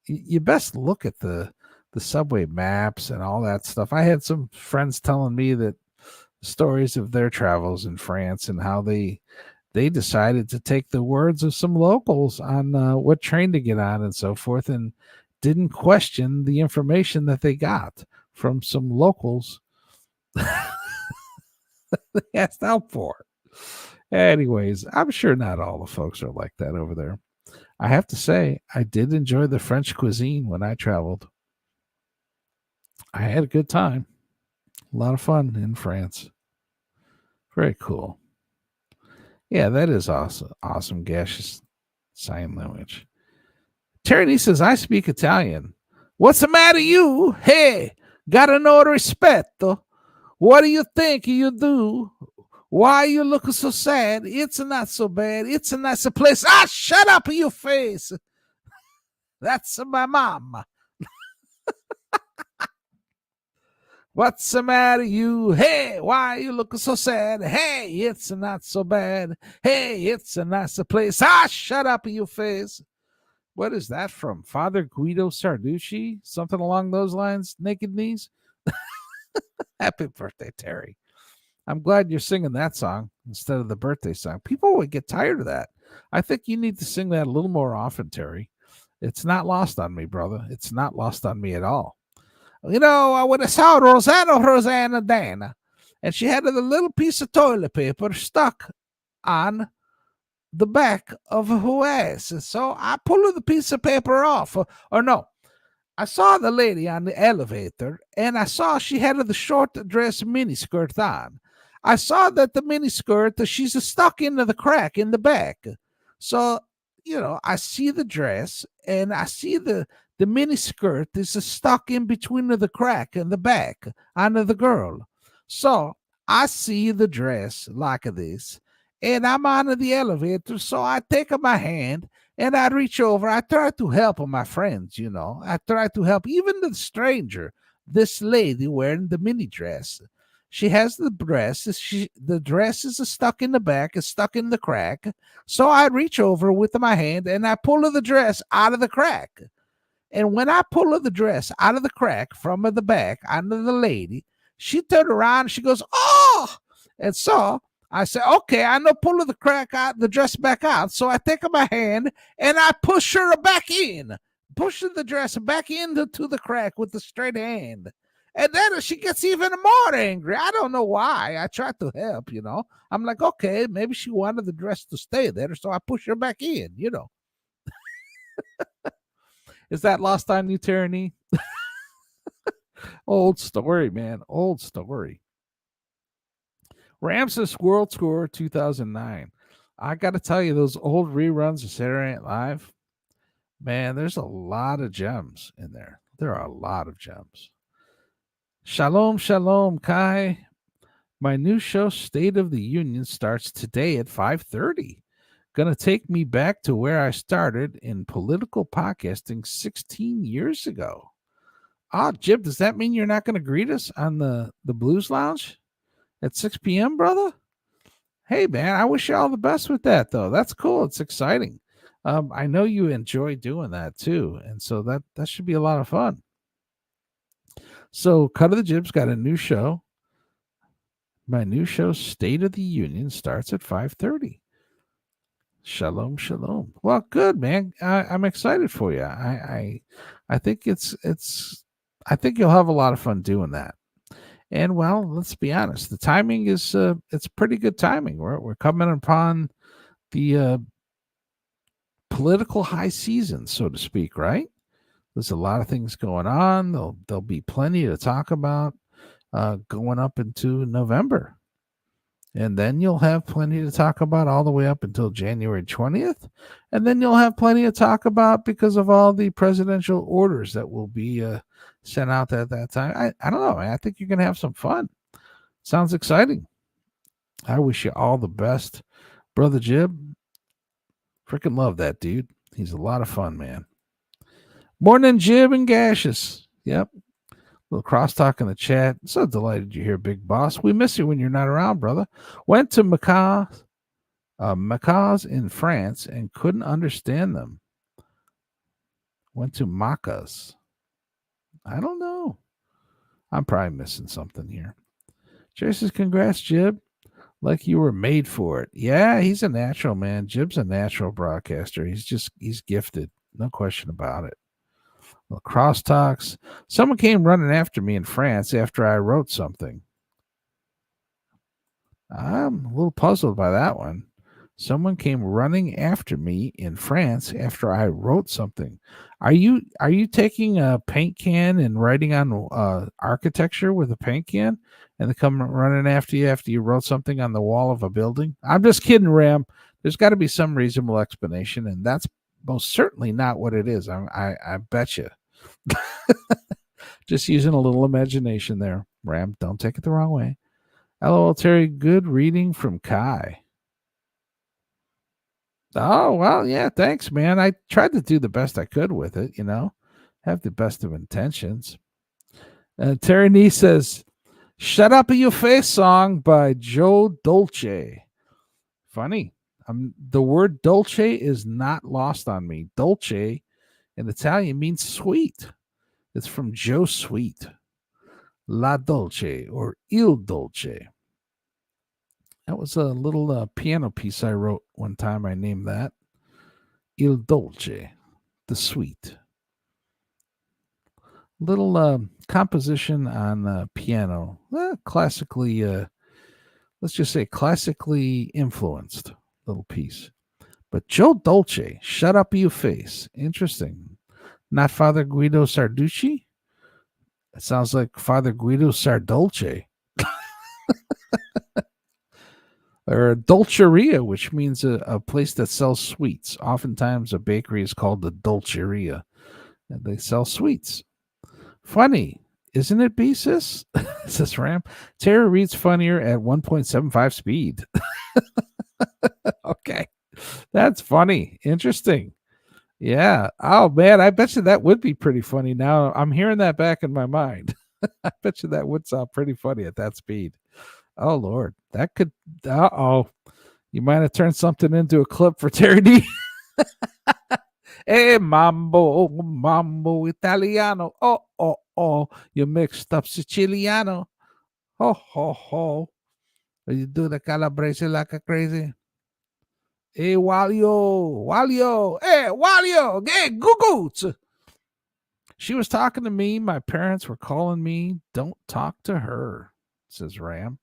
you best look at the subway maps and all that stuff. I had some friends telling me that stories of their travels in France and how they decided to take the words of some locals on what train to get on and so forth, and didn't question the information that they got from some locals they asked out for. Anyways, I'm sure not all the folks are like that over there. I have to say, I did enjoy the French cuisine when I traveled. I had a good time. A lot of fun in France. Very cool. Yeah, that is awesome. Awesome gaseous sign language. Terry says, I speak Italian. What's the matter, you? Hey, gotta know rispetto. What do you think you do? Why you looking so sad? It's not so bad. It's a nice place. Ah, shut up, you face. That's my mama. What's the matter, you? Hey, why you looking so sad? Hey, it's not so bad. Hey, it's a nice place. Ah, shut up, you face. What is that from? Father Guido Sarducci? Something along those lines? Naked Knees? Happy birthday, Terry. I'm glad you're singing that song instead of the birthday song. People would get tired of that. I think you need to sing that a little more often, Terry. It's not lost on me, brother. It's not lost on me at all. When I saw Rosanna Dana, and she had a little piece of toilet paper stuck on the back of her ass. So I pulled the piece of paper off. Or no, I saw the lady on the elevator, and I saw she had the short dress miniskirt on. I saw that the miniskirt, she's stuck into the crack in the back. So, I see the dress, and I see the miniskirt is stuck in between the crack and the back under the girl. So I see the dress like this, and I'm on the elevator. So I take my hand and I reach over. I try to help my friends, I try to help even the stranger, this lady wearing the mini dress. She has the dress. The dress is stuck in the back, is stuck in the crack. So I reach over with my hand and I pull the dress out of the crack. And when I pull the dress out of the crack from the back under the lady, she turned around and she goes, "Oh!" And so I said, "Okay, I know, pull the crack out, the dress back out." So I take my hand and I push her back in, push the dress back into the crack with the straight hand. And then she gets even more angry. I don't know why. I tried to help, I'm like, okay, maybe she wanted the dress to stay there. So I push her back in, Is that lost on you, Tyranny? Old story, man. Old story. Ramses World Tour 2009. I got to tell you, those old reruns of Saturday Night Live, man, there's a lot of gems in there. There are a lot of gems. Shalom, shalom, Ky. My new show, State of the Union, starts today at 5:30. Gonna take me back to where I started in political podcasting 16 years ago. Jib, does that mean you're not going to greet us on the Blues Lounge at 6 p.m., brother? Hey, man, I wish you all the best with that, though. That's cool. It's exciting. I know you enjoy doing that, too. And so that should be a lot of fun. So Cut of the Jib's got a new show. My new show, State of the Union, starts at 5:30. Shalom, shalom. Well, good, man. I'm excited for you. I think I think you'll have a lot of fun doing that. And well, let's be honest. The timing is it's pretty good timing. We're coming upon the political high season, so to speak, right? There's a lot of things going on. There'll be plenty to talk about going up into November. And then you'll have plenty to talk about all the way up until January 20th. And then you'll have plenty to talk about because of all the presidential orders that will be sent out at that time. I don't know, man. I think you're going to have some fun. Sounds exciting. I wish you all the best. Brother Jib, freaking love that dude. He's a lot of fun, man. Morning, Jib and Gaseous. Yep. Little crosstalk in the chat. So delighted you're here, big boss. We miss you when you're not around, brother. Went to Macau macaws in France and couldn't understand them. Went to macas. I don't know. I'm probably missing something here. Jerry says, congrats, Jib. Like you were made for it. Yeah, he's a natural, man. Jib's a natural broadcaster. He's gifted. No question about it. Lacrosse talks. Someone came running after me in France after I wrote something. I'm a little puzzled by that one. Someone came running after me in France after I wrote something. Are you taking a paint can and writing on architecture with a paint can, and they come running after you wrote something on the wall of a building? I'm just kidding, Ram. There's got to be some reasonable explanation, and that's most certainly not what it is. I bet you. Just using a little imagination there, Ram. Don't take it the wrong way. LOL, Terry. Good reading from Ky. Oh, well, yeah, thanks, man. I tried to do the best I could with it, have the best of intentions. Terry Nee says, Shut Up in Your Face song by Joe Dolce. Funny. The word dolce is not lost on me. Dolce in Italian means sweet. It's from Joe Sweet. La Dolce or Il Dolce. That was a little piano piece I wrote one time. I named that Il Dolce, the sweet. Little composition on piano, classically, let's just say classically influenced little piece. But Joe Dolce, Shut Up You Face. Interesting. Not Father Guido Sarducci? It sounds like Father Guido Sardolce. Or a dolceria, which means a place that sells sweets. Oftentimes, a bakery is called the dolceria, and they sell sweets. Funny, isn't it, B, sis? Says Ram. Terry reads funnier at 1.75 speed. Okay, that's funny. Interesting. Yeah. Oh, man, I bet you that would be pretty funny. Now I'm hearing that back in my mind. I bet you that would sound pretty funny at that speed. Oh, Lord. That could, you might have turned something into a clip for Terry D. Hey, mambo Italiano. Oh, you mixed up Siciliano. Ho. You do the calabrese like a crazy. Hey, Walio. Hey, Walio. Hey, goo-goots. She was talking to me. My parents were calling me. Don't talk to her, says Ram.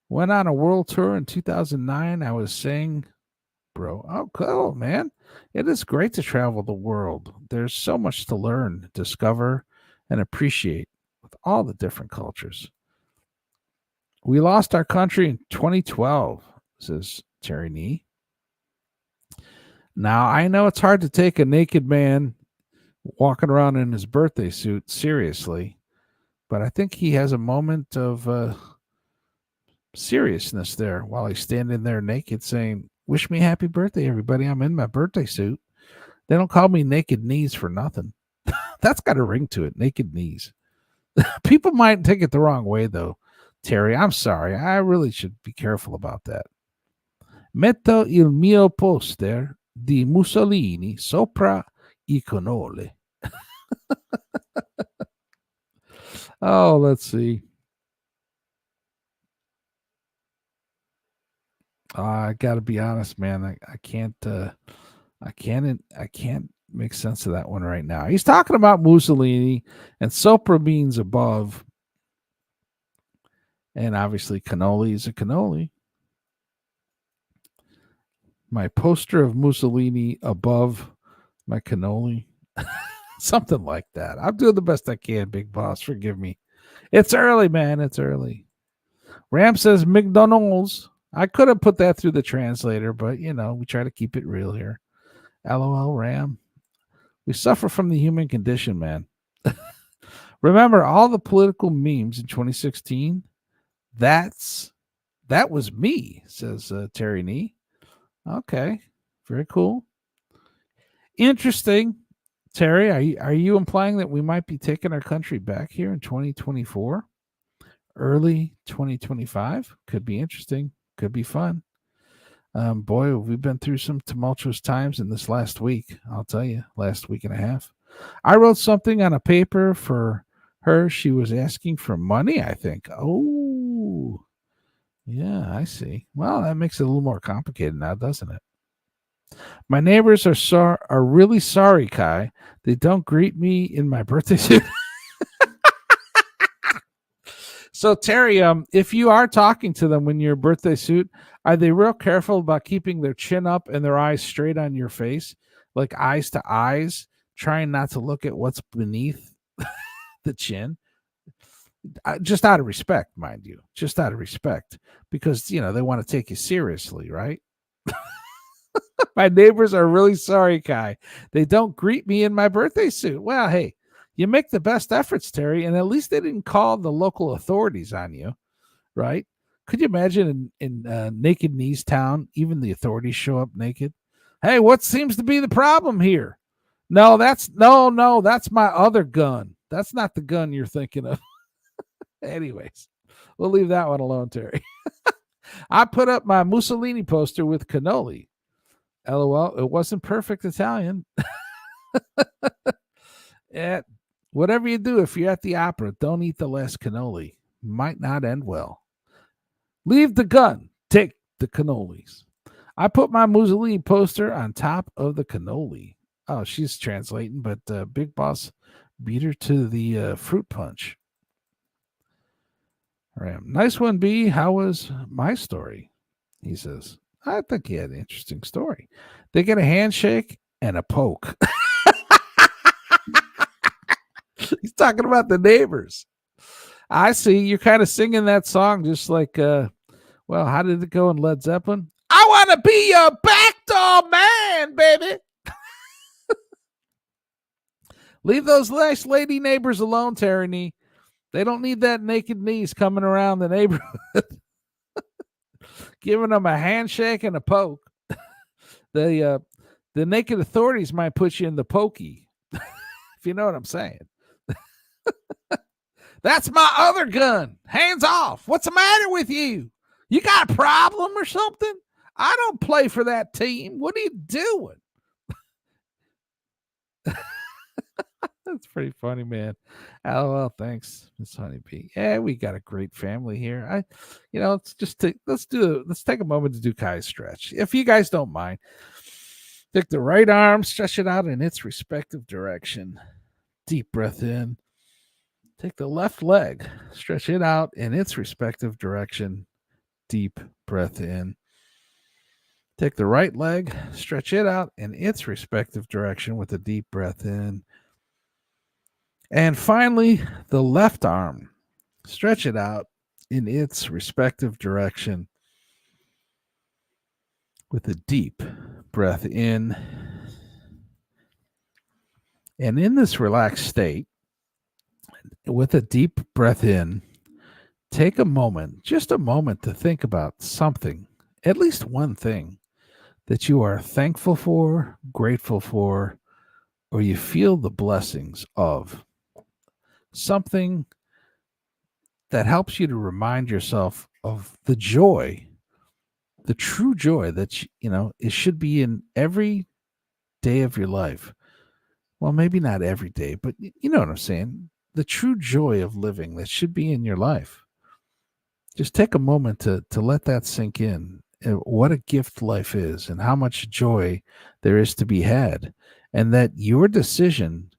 Went on a world tour in 2009. I was saying, bro, oh, cool, man. It is great to travel the world. There's so much to learn, discover, and appreciate with all the different cultures. We lost our country in 2012, says Terry Nee. Now, I know it's hard to take a naked man walking around in his birthday suit seriously, but I think he has a moment of seriousness there while he's standing there naked saying, wish me happy birthday, everybody. I'm in my birthday suit. They don't call me Naked Knees for nothing. That's got a ring to it, Naked Knees. People might take it the wrong way, though. Terry, I'm sorry. I really should be careful about that. Metto il mio poster di Mussolini sopra I cannoli. Oh, let's see. I got to be honest, man. I can't make sense of that one right now. He's talking about Mussolini, and sopra means above, and obviously cannoli is a cannoli. My poster of Mussolini above my cannoli. Something like that. I'm doing the best I can, big boss. Forgive me. It's early, man. It's early. Ram says McDonald's. I could have put that through the translator, but, we try to keep it real here. LOL, Ram. We suffer from the human condition, man. Remember all the political memes in 2016? That was me, says Terry Nee. Okay. Very cool. Interesting. Terry, are you implying that we might be taking our country back here in 2024? Early 2025? Could be interesting. Could be fun. Boy, we've been through some tumultuous times in this last week. I'll tell you, last week and a half. I wrote something on a paper for her. She was asking for money, I think. Oh, yeah, I see. Well, that makes it a little more complicated now, doesn't it? My neighbors are really sorry, Ky. They don't greet me in my birthday suit. So Terry, if you are talking to them when you're birthday suit, are they real careful about keeping their chin up and their eyes straight on your face, like eyes to eyes, trying not to look at what's beneath the chin? Just out of respect, mind you, just out of respect, because they want to take you seriously, right? My neighbors are really sorry, Ky. They don't greet me in my birthday suit. Well, hey, you make the best efforts, Terry, and at least they didn't call the local authorities on you, right? Could you imagine in Naked Knees Town, even the authorities show up naked? Hey, what seems to be the problem here? No, that's my other gun. That's not the gun you're thinking of. Anyways, we'll leave that one alone, Terry. I put up my Mussolini poster with cannoli. LOL, it wasn't perfect Italian. Whatever you do, if you're at the opera, don't eat the last cannoli. Might not end well. Leave the gun. Take the cannolis. I put my Mussolini poster on top of the cannoli. Oh, she's translating, but Big Boss beat her to the fruit punch. Ram. Nice one, B. How was my story? He says, I think he had an interesting story. They get a handshake and a poke. He's talking about the neighbors. I see. You're kind of singing that song just like, how did it go in Led Zeppelin? I want to be your backdoor man, baby. Leave those nice lady neighbors alone, Terry. They don't need that naked knees coming around the neighborhood. Giving them a handshake and a poke. The naked authorities might put you in the pokey. If you know what I'm saying. That's my other gun. Hands off. What's the matter with you? You got a problem or something? I don't play for that team. What are you doing? That's pretty funny, man. LOL, thanks, Miss Honeybee. Yeah, we got a great family here. Let's take a moment to do Ky's stretch. If you guys don't mind, take the right arm, stretch it out in its respective direction. Deep breath in. Take the left leg, stretch it out in its respective direction. Deep breath in. Take the right leg, stretch it out in its respective direction with a deep breath in. And finally, the left arm, stretch it out in its respective direction with a deep breath in. And in this relaxed state, with a deep breath in, take a moment, just a moment, to think about something, at least one thing that you are thankful for, grateful for, or you feel the blessings of. Something that helps you to remind yourself of the joy, the true joy that, it should be in every day of your life. Well, maybe not every day, but you know what I'm saying? The true joy of living that should be in your life. Just take a moment to let that sink in. What a gift life is and how much joy there is to be had. And that your decision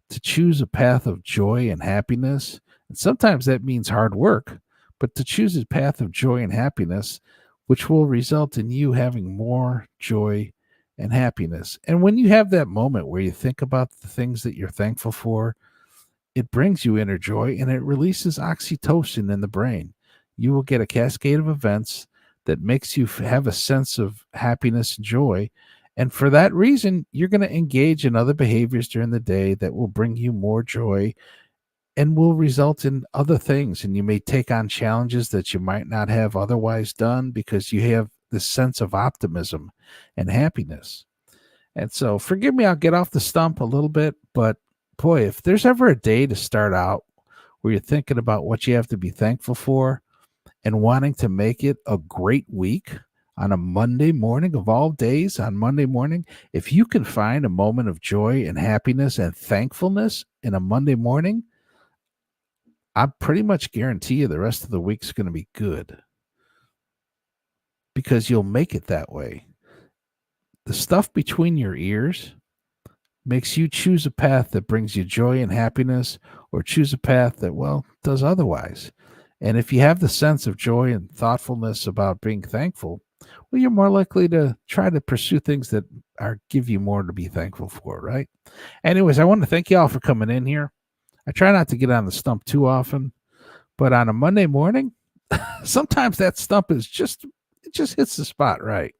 to choose a path of joy and happiness, and sometimes that means hard work, but to choose a path of joy and happiness, which will result in you having more joy and happiness. And when you have that moment where you think about the things that you're thankful for, it brings you inner joy and it releases oxytocin in the brain. You will get a cascade of events that makes you have a sense of happiness and joy. And for that reason, you're going to engage in other behaviors during the day that will bring you more joy and will result in other things. And you may take on challenges that you might not have otherwise done because you have this sense of optimism and happiness. And so forgive me, I'll get off the stump a little bit, but boy, if there's ever a day to start out where you're thinking about what you have to be thankful for and wanting to make it a great week, on a Monday morning of all days, on Monday morning, if you can find a moment of joy and happiness and thankfulness in a Monday morning, I pretty much guarantee you the rest of the week's going to be good because you'll make it that way. The stuff between your ears makes you choose a path that brings you joy and happiness, or choose a path that, well, does otherwise. And if you have the sense of joy and thoughtfulness about being thankful, well, you're more likely to try to pursue things that give you more to be thankful for, right? Anyways, I want to thank you all for coming in here. I try not to get on the stump too often, but on a Monday morning, sometimes that stump it just hits the spot right.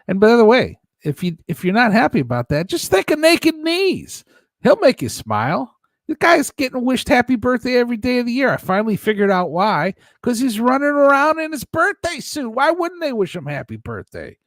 And by the way, if you're not happy about that, just think of Naked Knees. He'll make you smile. The guy's getting wished happy birthday every day of the year. I finally figured out why, because he's running around in his birthday suit. Why wouldn't they wish him happy birthday?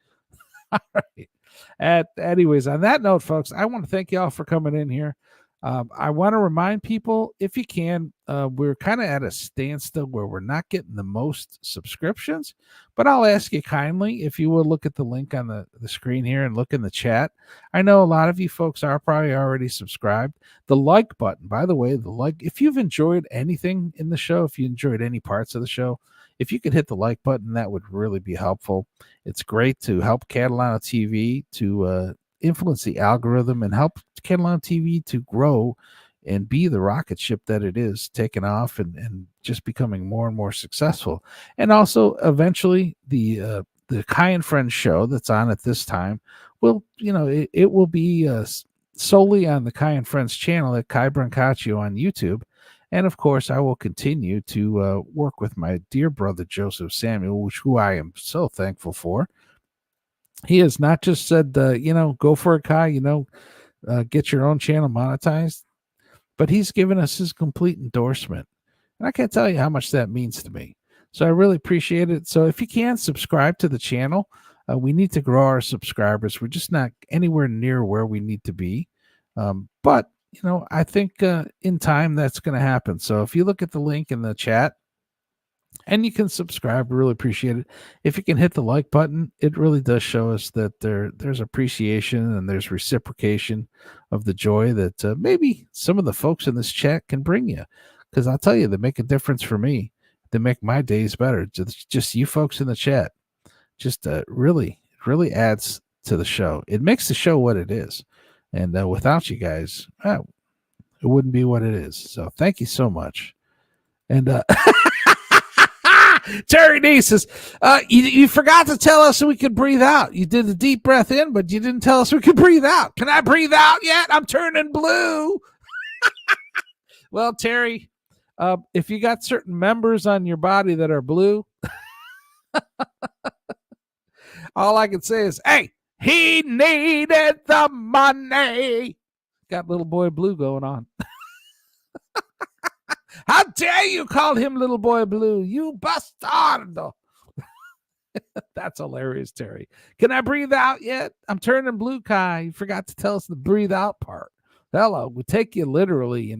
All right. Anyways, on that note, folks, I want to thank you all for coming in here. I want to remind people, if you can, we're kind of at a standstill where we're not getting the most subscriptions, but I'll ask you kindly if you will look at the link on the screen here and look in the chat. I know a lot of you folks are probably already subscribed. The like button, by the way, if you've enjoyed anything in the show, if you enjoyed any parts of the show, if you could hit the like button, that would really be helpful. It's great to help Catalano TV to influence the algorithm and help Catalano TV to grow and be the rocket ship that it is, taking off and just becoming more and more successful. And also eventually the Ky and Friends show that's on at this time will, it will be solely on the Ky and Friends channel at Ky Brancaccio on YouTube. And of course, I will continue to work with my dear brother Joseph Samuel, who I am so thankful for. He has not just said, go for it, Ky, get your own channel monetized, but he's given us his complete endorsement. And I can't tell you how much that means to me. So I really appreciate it. So if you can subscribe to the channel, we need to grow our subscribers. We're just not anywhere near where we need to be. But, I think in time that's going to happen. So if you look at the link in the chat, and you can subscribe, we really appreciate it. If you can hit the like button, it really does show us that there's appreciation and there's reciprocation of the joy that maybe some of the folks in this chat can bring you. Because I'll tell you, they make a difference for me. They make my days better. Just you folks in the chat. Just really adds to the show. It makes the show what it is. And without you guys, it wouldn't be what it is. So thank you so much. And Terry D says, you forgot to tell us so we could breathe out. You did a deep breath in, but you didn't tell us we could breathe out. Can I breathe out yet? I'm turning blue. Well, Terry, if you got certain members on your body that are blue, all I can say is, hey, he needed the money. Got little boy blue going on. How dare you call him little boy blue, you bastardo. That's hilarious, Terry. Can I breathe out yet? I'm turning blue, Ky. You forgot to tell us the breathe out part. Hello, we take you literally,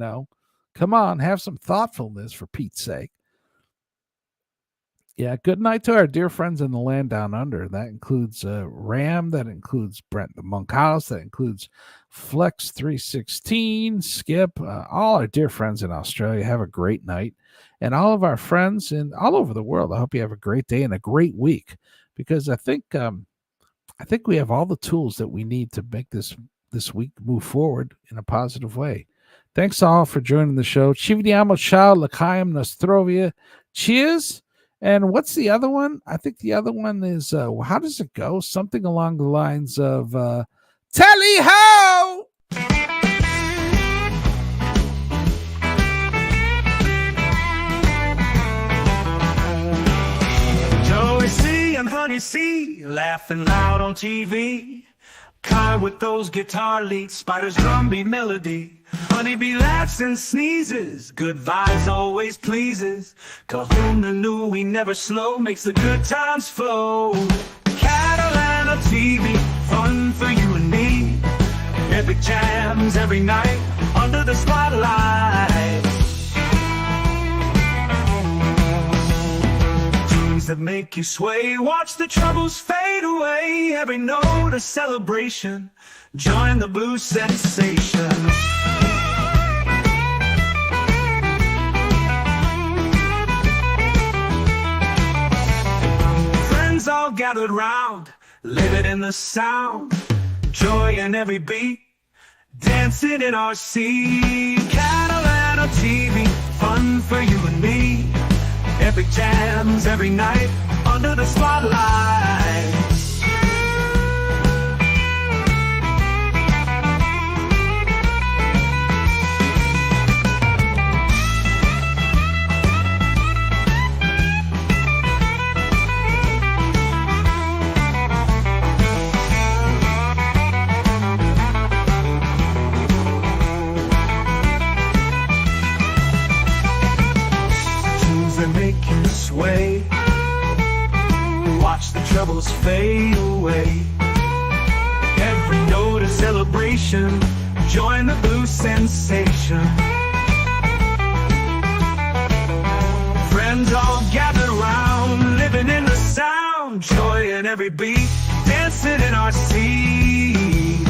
Come on, have some thoughtfulness for Pete's sake. Yeah, good night to our dear friends in the land down under. That includes Ram, that includes Brent the Monkhouse, that includes Flex 316, Skip, all our dear friends in Australia. Have a great night. And all of our friends all over the world, I hope you have a great day and a great week, because I think we have all the tools that we need to make this week move forward in a positive way. Thanks all for joining the show. Ci vediamo, ciao, l'chaim, nostrovia. Cheers. And what's the other one? I think the other one is, how does it go? Something along the lines of, tally-ho! Joey C and Honey C laughing loud on TV. Ky with those guitar leads, Spider's drum beat melody. Honeybee laughs and sneezes, good vibes always pleases. Kahuna knew we never slow, makes the good times flow. Catalano TV, fun for you and me. Epic jams every night, under the spotlight. Tunes that make you sway. Watch the troubles fade away. Every note a celebration. Join the blues sensation. Friends all gathered round, living in the sound. Joy in every beat, dancing in our seat. Catalano TV, fun for you and me. Epic jams every night, under the spotlight. That make you sway. Watch the troubles fade away. Every note a celebration. Join the blues sensation. Friends all gather round, living in the sound. Joy in every beat, dancing in our seat.